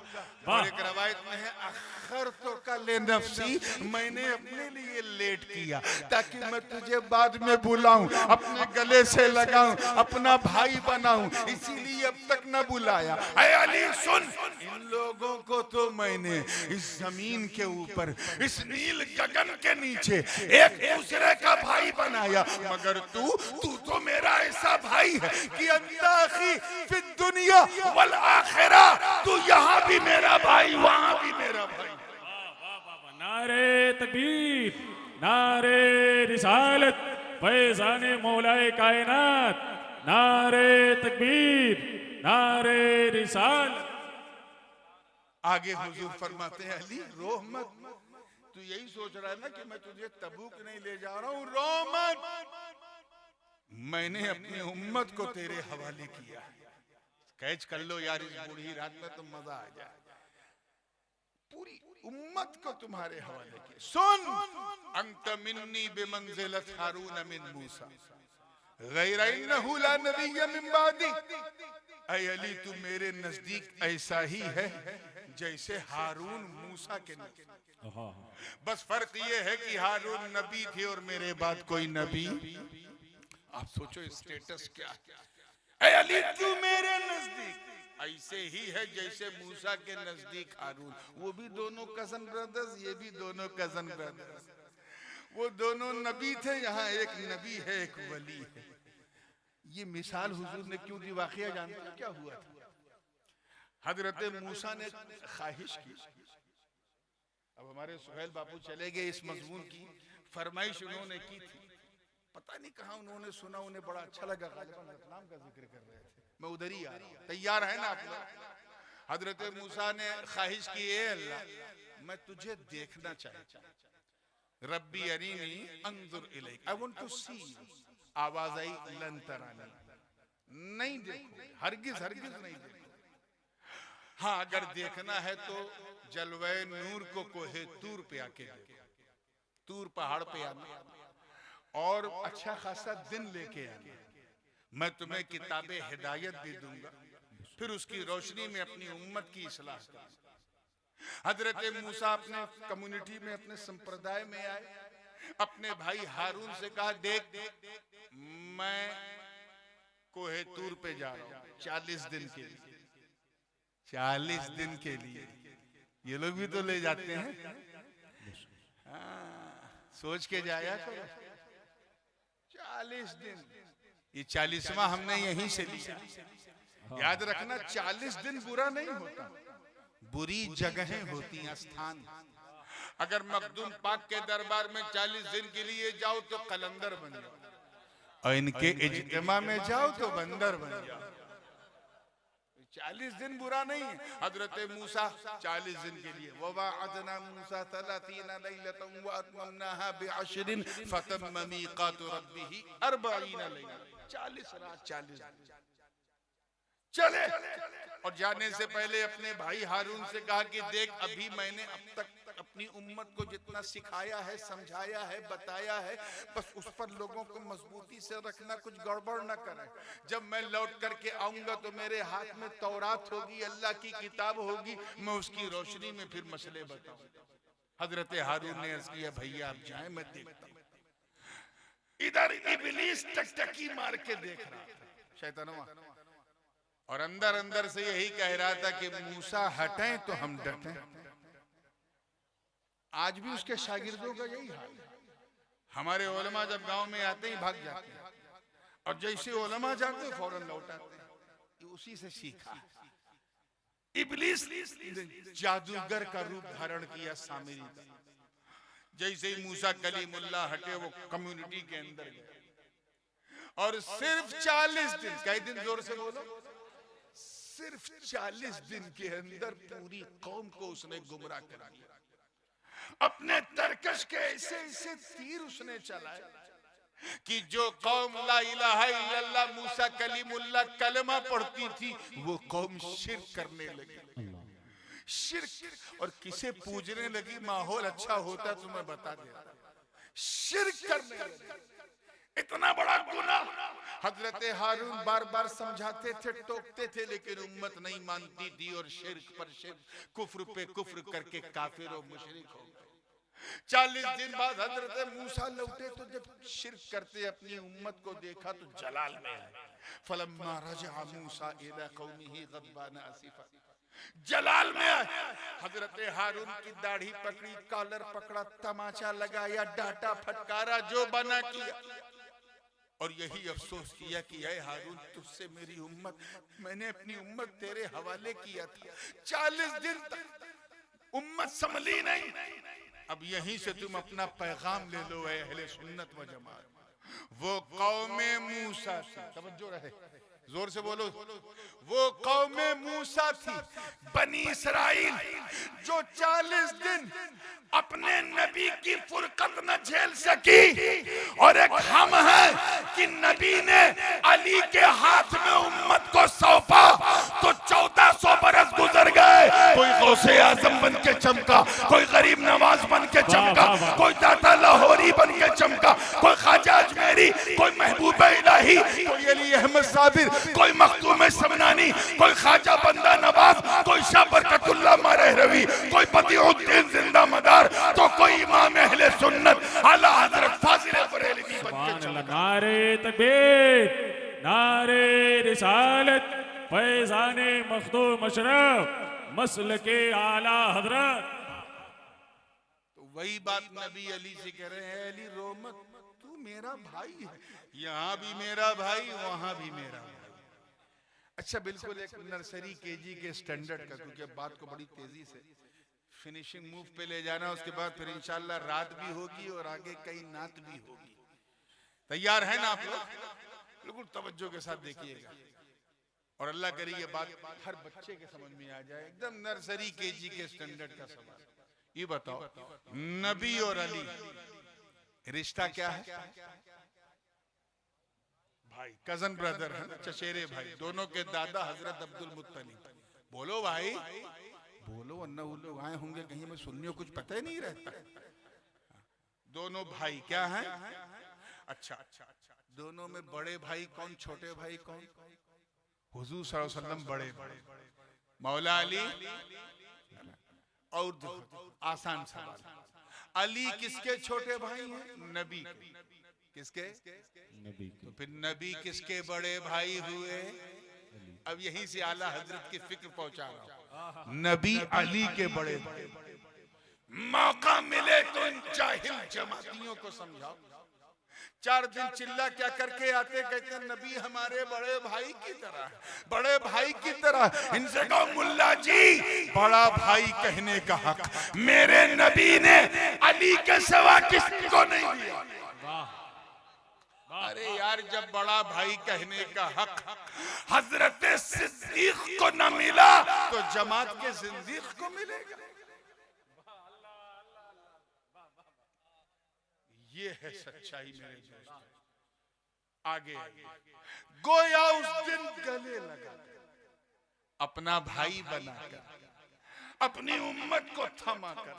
और एक रवायत में है अखर तो कले नफसी, मैंने अपने लिए लेट किया ताकि मैं तुझे बाद में बुलाऊं, अपने गले से लगाऊं, अपना भाई बनाऊं, इसीलिए अब तक न बुलाया। ऐ अली सुन, इन लोगों को तो मैंने इस जमीन के ऊपर, इस नील गगन के नीचे एक दूसरे का भाई बनाया, मगर तू तो मेरा ऐसा भाई है कि अंताखी फिद दुनिया वल आखिरा, तू यहाँ भी मेरा भाई, वहाँ भी मेरा भाई। नारे तकबीर, नारे रिसालत, फैज़ाने मौलाए कायनात, नारे तकबीर, नारे रिसालत। आगे हुजूर फरमाते हैं अली रो मत, तू यही सोच रहा है ना कि मैं तुझे तबूक नहीं ले जा रहा हूँ, रो मत, मैंने अपनी उम्मत को तेरे हवाले किया। कैच कर लो यार इस बूढ़ी रात में, तो मजा आ जाए। पूरी उम्मत को तुम्हारे हवाले किया। सुन अंत मिन्नी बिमंजिलत हारून मिन मूसा गैर इन्नहु ला नबिय्य मिन बादी। ऐ अली तू मेरे नजदीक ऐसा ही है जैसे हारून मूसा के नजदीक। बस फर्क ये है कि हारून नबी थे और मेरे बाद कोई नबी। आप सोचो स्टेटस क्या है। ऐ अली तू मेरे नजदीक ऐसे ही है जैसे मूसा के नजदीक हारून। वो भी दोनों कजन ब्रदर्स, ये भी दोनों कजन ब्रदर्स। वो दोनों नबी थे, यहाँ एक नबी है एक वली है। ये मिसाल हुजूर ने क्यों दी, वाकया जानते हैं क्या हुआ था। हजरत मूसा ने ख्वाहिश की, अब हमारे सुहेल बापू चले गए, इस मजमून की फरमाइश उन्होंने की थी, पता नहीं कहाँ उन्होंने सुना, उन्हें बड़ा अच्छा लगा, रतलाम का जिक्र कर रहे थे, मैं उधर ही आ रहा हूं, तैयार है ना आप लोग। हजरत मूसा ने ख्वाहिश की, ए अल्लाह मैं तुझे देखना चाहता, रब्बी अरीनी अंजुर इलैक, I want to see you. आवाज आई लन तरानी, नहीं देखो, हरगिज हरगिज नहीं देखो। हाँ अगर देखना है तो जलवे नूर को कोहे तूर पे आके देखो, तूर पहाड़ पे आना और अच्छा खासा दिन लेके आना, मैं तुम्हें किताबे हिदायत भी दूंगा, फिर उसकी रोशनी में अपनी उम्मत की इस्लाह करें। हजरत मूसा अपने कम्युनिटी में, अपने संप्रदाय में आए, अपने भाई हारून से कहा देख मैं कोहे तूर पे जा रहा हूं 40 दिन के लिए, 40 दिन के लिए। ये लोग भी तो ले जाते हैं, सोच के जाया करो 40 दिन। ये 40वां हमने यहीं से लिया। याद रखना 40 दिन बुरा नहीं होता, बुरी जगहें होती हैं, स्थान। अगर मखदूम पाक के दरबार में 40 दिन के लिए जाओ तो कलंदर बन जाओ, और इनके इज्तिमा में जाओ तो बंदर बन जाओ। 40 दिन बुरा नहीं है। हजरत मूसा 40 दिन के लिए ववाअदना मूसा 30 लैलतन व अतममनाहा बिअशरिन फतम्म मीक़ातु रब्बिही 40 लैला, 40 रात 40 दिन चले। और जाने से पहले अपने भाई हारून से कहा कि देख, अभी मैंने अब तक अपनी उम्मत को जितना सिखाया है, समझाया है, बताया है, बस उस पर लोगों को मजबूती से रखना, कुछ गड़बड़ न करें। जब मैं लौट करके आऊंगा तो मेरे हाथ में तौरात होगी, अल्लाह की किताब होगी, मैं उसकी रोशनी में फिर मसले बताऊंगा। हजरत हारून ने अर्ज किया, भैया आप जाएं, मैं देखता हूं। इधर इब्लीस टकटकी मार के देख रहा था, शैतानवा, और अंदर अंदर से यही कह रहा था कि मूसा हटें तो हम डटें। आज भी उसके शागिर्दों का यही हाल है। हमारे उलमा जब गांव में आते ही भाग जाते हैं, और जैसे उलमा जाते हैं फौरन लौट आते हैं। ये उसी से सीखा। इब्लीस जादूगर का रूप धारण किया सामिरी का। जैसे ही मूसा कलीमुल्लाह हटे, वो कम्युनिटी के अंदर गए, और सिर्फ 40 दिन, कई दिन जोर से बोलो, सिर्फ 40 दिन के अंदर पूरी कौम को उसने गुमराह कर दिया। अपने तरकश के ऐसे ऐसे तीर उसने चलाए कि जो कौम ला इलाहा इल्लल्लाह मूसा कलीमुल्लाह कलमा पढ़ती थी, वो कौम शिर्क करने लगी। शिर्क, और किसे पूजने लगी। माहौल अच्छा होता तो मैं बता देता। शिर्क करने लगी, इतना बड़ा गुनाह। हजरत हारून बार बार समझाते थे, टोकते थे, लेकिन उम्मत नहीं मानती थी, और शिर्क पर शिर्क, कुफ्र पे कुफ्र करके काफिर और मुशरिक हो गए। 40 दिन बाद हजरत मूसा लौटे, तो जब शिर्क करते अपनी उम्मत को देखा तो जलाल में आए। फलम्मा रजअ मूसा इला कौमिही गद्बान आसिफा, जलाल में आए। हजरत हारून की दाढ़ी पकड़ी, कॉलर पकड़ा, तमाचा लगाया, डांटा, फटकारा, जो बना किया, और यही अफसोस किया कि ऐ हारून, तुझसे मेरी उम्मत, मैंने अपनी उम्मत तेरे हवाले किया था। 40 दिन तक उम्मत संभली नहीं। अब यहीं से तुम अपना पैगाम ले लो, ऐ अहले सुन्नत व जमात। वो कौमे मूसा थी, तवज्जो रहे, जोर से बोलो, वो कौमे मूसा थी, बनी इस्राइल, जो 40 दिन अपने नबी की फुरकत न झेल सकी। और एक हम हैं कि नबी ने अली के हाथ में उम्मत को सौंपा, तो 1400 बरस गुजर गए। कोई गौसे आजम बन के चमका, कोई गरीब नवाज बन के चमका, कोई दाता लाहौरी बन के चमका, कोई ख्वाजा अजमेरी, कोई महबूब इलाही, कोई अली अहमद साबिर, कोई मखदूम समनानी, कोई ख्वाजा बंदा नवाज, कोई शाह बरकतुल्लाह महरवी, कोई बदिउद्दीन जिंदा मदार, तो कोई इमाम अहले सुन्नत आला हजरत फाजिल बरेलवी बन के चमका। नारे तकबीर, नारे रिसालत, फैज़ाने मखदूम अशरफ, मसलके आला हजरत। तो वही बात नबी अली से कह रहे हैं, अली रो मत, तू मेरा भाई है, यहाँ भी मेरा भाई, वहां भी मेरा भाई। अच्छा, बिल्कुल एक नर्सरी केजी के स्टैंडर्ड का, क्योंकि बात को बड़ी तेजी से फिनिशिंग मूव पे ले जाना, उसके बाद फिर इंशाल्लाह रात भी होगी और आगे कई नात भी होगी। तैयार है ना आप लोग? बिल्कुल तवज्जो के साथ देखिएगा, और अल्लाह करे ये बात हर बच्चे के समझ में आ जाए, एकदम नर्सरी केजी के स्टैंडर्ड का सवाल। ये बताओ, नबी और अली रिश्ता क्या है? भाई, कजन ब्रदर है, चचेरे भाई, दोनों के दादा हजरत अब्दुल मुत्तलिब। बोलो भाई, बोलो, वरना वो लोग आए होंगे कहीं, में सुन्नियों कुछ पता ही नहीं रहता। दोनों भाई क्या हैं? अच्छा, दोनों में बड़े भाई कौन, छोटे भाई कौन? हुजूर सल्लल्लाहु अलैहि वसल्लम बड़े भाई, मौला अली। और आसान सवाल, अली किसके छोटे भाई हैं? नबी के। किसके? नबी के। तो फिर नबी किसके बड़े भाई हुए? अब यहीं से आला हजरत की फिक्र पहुंचा रहा हूं। नबी अली के बड़े भाई। मौका मिले तो इन जाहिल जमातियों को समझाओ। 4 दिन चिल्ला क्या करके आते, कहते नबी हमारे बड़े भाई की तरह, बड़े भाई की तरह। इनसे कहो, मुल्ला जी, बड़ा भाई कहने का हक मेरे नबी ने अली के सिवा किसी को नहीं दिया। अरे यार, जब बड़ा भाई कहने का हक हजरत सिद्दीक को न मिला तो जमात के जिंदीक को मिलेगा। ये है सच्चाई मेरे दोस्त। आगे गोया उस दिन गले लगा अपना भाई बनाकर अपनी उम्मत को थमा कर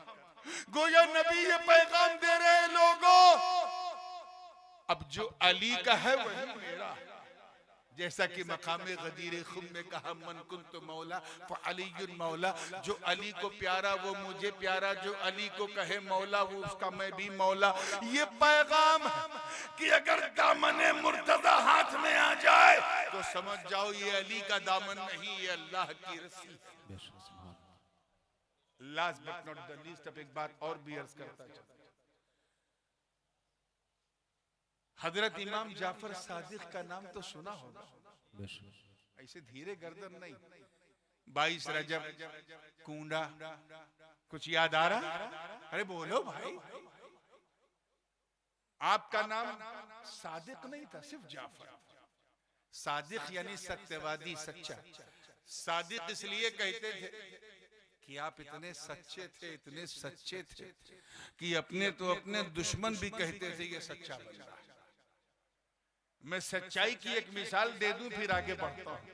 गोया नबी ये पैगाम दे रहे हैं लोगों, अब जो अली का है वही मेरा है। जैसा कि मकामे गदीर खुम में कहा मन कुंत मौला फअलीयुन मौला, जो अली को प्यारा वो मुझे प्यारा, जो अली को कहे मौला वो उसका मैं भी मौला। ये पैगाम है कि अगर दामने मुर्तजा हाथ में आ जाए तो समझ जाओ ये अली का दामन नहीं, ये अल्लाह की रस्सी। Last but not the least, अब एक बात और भी अर्ज करता चलता, हजरत इमाम जाफर सादिक का नाम तो सुना होगा, ऐसे धीरे गर्दन नहीं। 22 रजब कूंडा कुछ याद आ रहा? अरे बोलो भाई। आपका नाम सादिक नहीं था, सिर्फ जाफर। सादिक यानी सत्यवादी, सच्चा। सादिक इसलिए कहते थे कि आप इतने सच्चे थे, इतने सच्चे थे कि अपने तो अपने दुश्मन भी कहते थे ये सच्चा बंदा। मैं सच्चाई की एक मिसाल दे दूं फिर आगे बढ़ता हूं।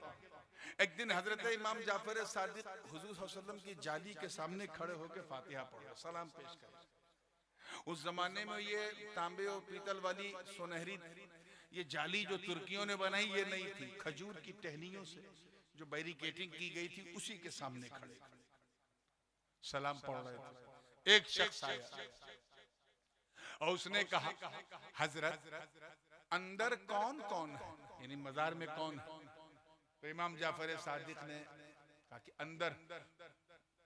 एक दिन हजरत इमाम जाफर सादिक हुजूर सल्लल्लाहु अलैहि वसल्लम की जाली के सामने खड़े होकर फातिहा पढ़ा, सलाम पेश कर। उस जमाने में ये तांबे और पीतल वाली सुनहरी ये जाली जो तुर्कियों ने बनाई ये नहीं थी, खजूर की टहनियों से जो बैरिकेटिंग की गई थी उसी के सामने खड़े सलाम पढ़ रहे थे। एक शख्स आया और उसने कहा हजरत अंदर कौन कौन है, यानी मजार में कौन है? तो इमाम जाफर सादिक ने कहा कि अंदर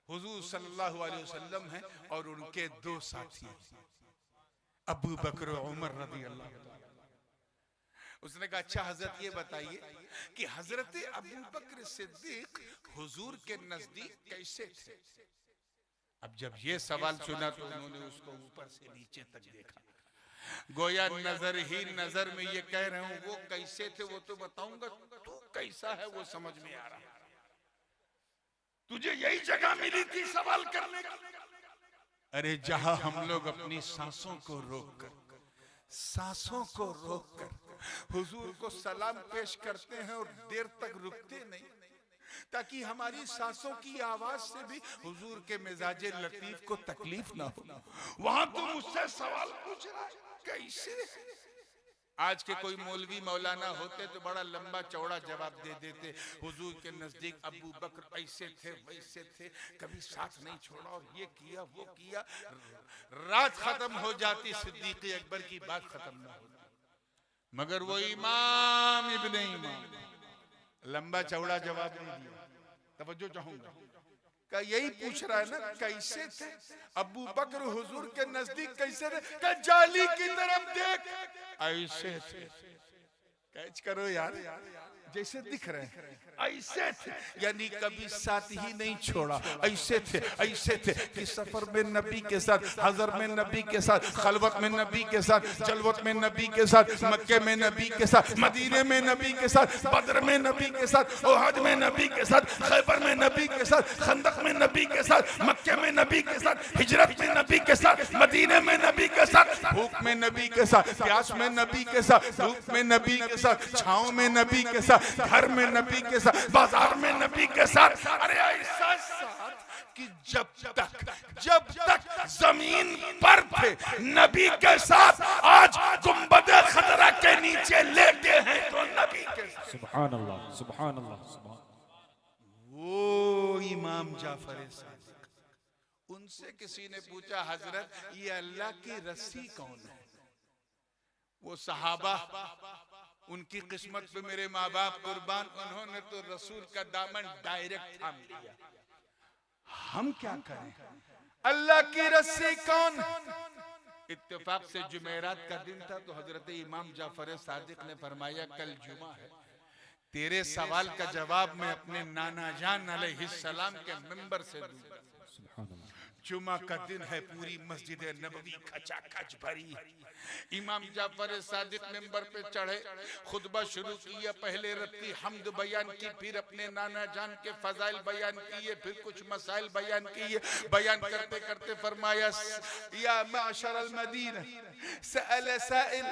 हुजूर सल्लल्लाहु अलैहि वसल्लम हैं और उनके दो साथी अबू बकर और उमर रज़ी अल्लाह। उसने कहा अच्छा हजरत ये बताइए कि हजरत अबू बकर सिद्दीक हुजूर के नजदीक कैसे थे? अब जब ये सवाल सुना तो उन्होंने उसको ऊपर से नीचे तक देखा, गोया नजर ही नजर में ये कह रहे हूं वो कैसे थे वो तो बताऊंगा, तू कैसा है वो समझ में आ रहा। तुझे यही जगह मिली थी सवाल करने की। अरे जहां हम लोग अपनी सांसों को रोककर हुजूर को सलाम पेश करते हैं और देर तक रुकते नहीं ताकि हमारी सांसों की आवाज से भी हुजूर के मिजाजे लतीफ को तकलीफ ना हो, वहां तुम मुझसे सवाल पूछ रहा है कैसे? आज के कोई मौलवी मौलाना होते तो बड़ा लंबा चौड़ा जवाब दे देते, हुजूर के नजदीक अबू बकर ऐसे थे वैसे थे, कभी साथ नहीं छोड़ा और ये किया वो किया, रात खत्म हो जाती, सिद्दीक अकबर की बात खत्म ना होती। मगर वो इमाम इब्ने इमाम लंबा चौड़ा जवाब नहीं दिया। तवज्जो चाहूंगा, का यही पूछ रहा है ना कैसे थे अबू बकर हुजूर के नजदीक कैसे थे? का जाली की तरफ देख ऐसे थे, कैच करो यार जैसे दिख रहे हैं ऐसे थे, यानी कभी साथ ही नहीं छोड़ा, ऐसे थे कि सफर में नबी के साथ, हजर में नबी के साथ, खलवत में नबी के साथ, जलवत में नबी के साथ, मक्के में नबी के साथ, मदीने में नबी के साथ, बदर में नबी के साथ, ओहद में नबी के साथ, खैबर में नबी के साथ, खंदक में नबी के साथ, मक्के में नबी के साथ, हिजरत में नबी के साथ, मदीने में नबी के साथ, भूख में नबी के साथ, प्यास में नबी के साथ, धूप में नबी के साथ, छांव में नबी के साथ, घर में नबी के साथ, बाजार में नबी के साथ। अरे ऐसा साथ कि जब तक जमीन पर थे नबी के साथ, आज गुंबद खतरा के नीचे लेटे हैं तो नबी के साथ। सुभान अल्लाह, सुभान अल्लाह, सुभान। वो इमाम जाफर सादिक, उनसे किसी ने पूछा हजरत ये अल्लाह की रस्सी कौन है? वो सहाबा उनकी किस्मत पे मेरे माँ बाप कुर्बान, उन्होंने तो रसूल का दामन डायरेक्ट थाम लिया। हम क्या करें? अल्लाह की रस्सी कौन? इत्तेफाक से जुमेरात का दिन था तो हजरत इमाम जाफर सादिक ने फरमाया कल जुमा है, तेरे सवाल का जवाब मैं अपने नाना जान अलैहिस्सलाम के मिंबर से दूंगा। जुमा का दिन है, पूरी मस्जिद नबवी खचाखच भरी है। इमाम जाफर सादिक मिंबर पे चढ़े, खुतबा शुरू किया। पहले रत्ती हम्द बयान की, फिर अपने नाना जान के फजाइल बयान किए, फिर कुछ मसाइल बयान किए। बयान करते करते फरमाया, या माशर अल मदीना सअल साइल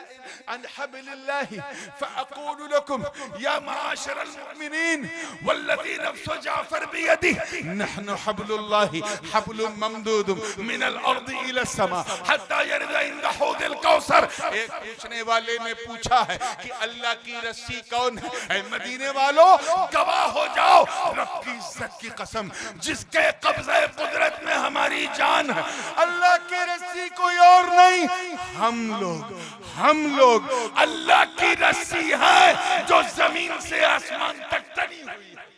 अन हब्लिल्लाह फअक़ूलु लकुम या माशर अल मुमिनीन वल्लज़ी नफ्सु जाफर बियदिही नहनु हब्लुल्लाह हब्लुम ममदूदुम मिनल अर्दि इला समा हत्ता यरदा इंद हौदिल कौसर। एक पूछने वाले ने पूछा है कि अल्लाह की रस्सी कौन है? ऐ मदीने वालों, गवाह हो जाओ, रब की इज्जत की कसम, जिसके कब्ज़े कुदरत में हमारी जान है, अल्लाह की रस्सी कोई और नहीं, हम लोग अल्लाह की रस्सी है जो जमीन से आसमान तक तनी हुई है।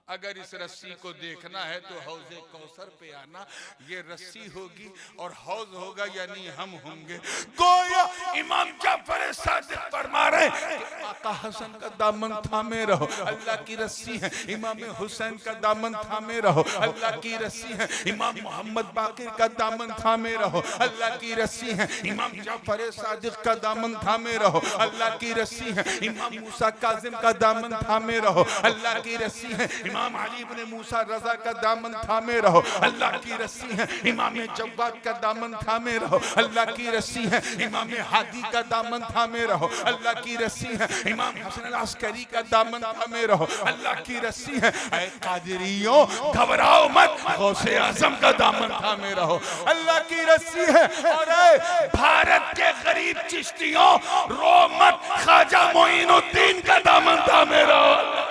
अगर इस रस्सी को देखना है तो हौज़े कौसर पे आना, ये रस्सी होगी और हौज होगा, यानी हम होंगे। गोया इमाम जाफर सादिक फरमा रहे कि आका हसन का दामन थामे रहो, अल्लाह की रस्सी है। इमाम हुसैन का दामन थामे रहो, अल्लाह की रस्सी है। इमाम मोहम्मद बाकिर का दामन थामे रहो, अल्लाह की रस्सी है। इमाम जाफर सादिक का दामन थामे रहो, अल्लाह की रस्सी है। इमाम मूसा काजिम का दामन थामे रहो, अल्लाह की रस्सी है। इमाम अली इब्ने मूसा रजा का दामन थामे रहो, अल्लाह की रस्सी है। इमाम जव्वाद का दामन थामे रहो, अल्लाह की रस्सी है। इमाम हादी का दामन थामे रहो, अल्लाह की रस्सी है। इमाम हसन अल अस्करी का दामन थामे रहो, अल्लाह की रस्सी है। ऐ कादिरियों, घबराओ मत, गौसे आजम का दामन थामे रहो, अल्लाह की रस्सी है। और ऐ भारत के गरीब चिश्तियों, रो मत, ख्वाजा मोइनुद्दीन का दामन थामे रहो।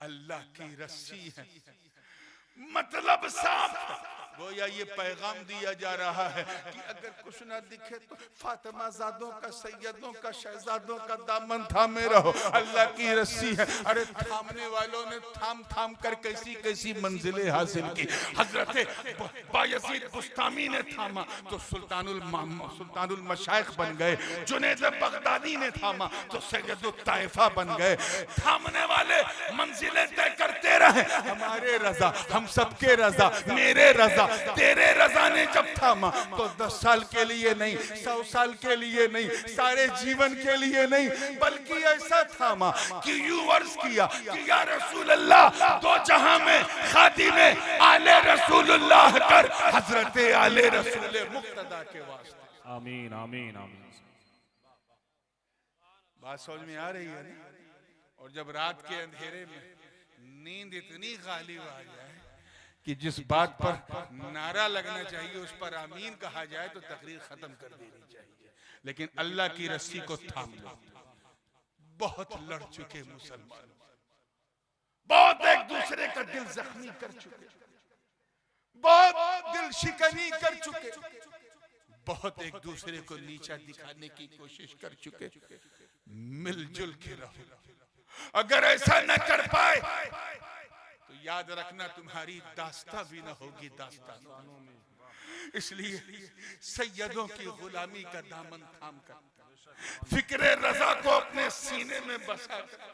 अल्लाह की रस्सी है। मतलब साफ, गोया ये पैगाम दिया जा रहा है कि अगर कुछ ना दिखे तो फातिमा ज़ादों का, सैयदों का, शहजादों का दामन थामे रहो, अल्लाह की रस्सी है। अरे थामने वालों ने थाम थाम कर कैसी कैसी मंजिलें हासिल की। हजरत बायज़ीद बुस्तामी ने थामा तो सुल्तानुल मशाइख बन गए। जुनैद बगदादी ने थामा तो सैयदुत ताइफा बन गए। थामने वाले मंजिलें तय करते रहे। हमारे रजा, हम सबके रजा, मेरे रजा, तेरे रजा ने जब थामा तो 10 साल के लिए नहीं, 100 साल के लिए नहीं, सारे जीवन के लिए नहीं, बल्कि ऐसा थामा कि यूं अर्ज किया कि या रसूल अल्लाह, दो जहां में खादिमे आले रसूलुल्लाह कर, हजरत आले रसूल मुक्तदा के वास्ते। आमीन आमीन आमीन। बात समझ में आ रही है ना? और जब रात के अंधेरे में नींद इतनी गालिब आ जाए कि जिस बात पर नारा लगना चाहिए उस पर आमीन कहा जाए तो तकरीर खत्म कर देनी चाहिए। लेकिन अल्लाह की रस्सी को थाम लो। बहुत लड़ चुके मुसलमान, बहुत एक दूसरे का दिल जख्मी कर चुके, बहुत दिल शिकनी कर चुके, बहुत एक दूसरे को नीचा दिखाने की कोशिश कर चुके। मिलजुल के रहो। अगर ऐसा न कर पाए तो याद रखना तुम्हारी दास्ता भी न होगी दास्तानों में। इसलिए सैयदों की गुलामी का दामन थाम कर, फिक्रे रजा को अपने सीने में बसा कर,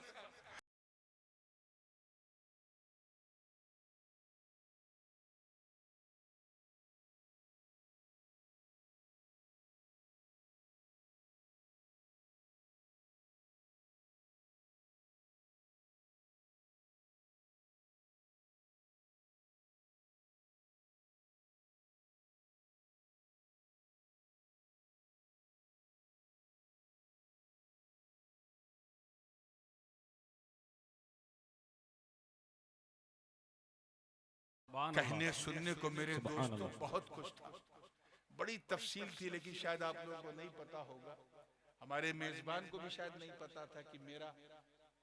कहने सुनने को मेरे दोस्तों बहुत कुछ था, बड़ी तफसील थी, लेकिन शायद आप लोगों को नहीं पता होगा, हमारे मेजबान को भी शायद नहीं पता था कि मेरा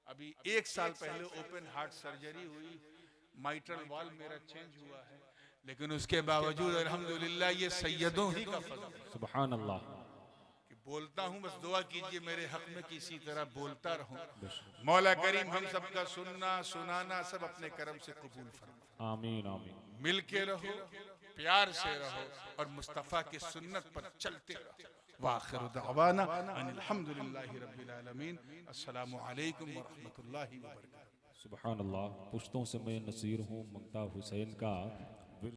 अभी 1 साल पहले ओपन हार्ट सर्जरी हुई, माइट्रल वॉल्व मेरा चेंज हुआ है, लेकिन उसके बावजूद अल्हम्दुलिल्लाह ये सैयदों ही का फज़ल, सुभान अल्लाह, कि बोलता हूँ, बस दुआ कीजिए मेरे हक में कि इसी तरह बोलता रहूं। मौला करीम हम सबका सुनना सुनाना सब अपने करम से कबूल फरमाए। आमीन आमीन। मिल के रहो, प्यार से रहो और मुस्तफ़ा की सुन्नत पर चलते रहो। वाखिर दावाना अनिल हम्दुलिल्लाहि रब्बिल आलमीन। अस्सलामु अलैकुम व रहमतुल्लाहि व बरकातहू। सुबहान अल्लाह। पुश्तों से मैं नसीर हूँ मंगता हुसैन का,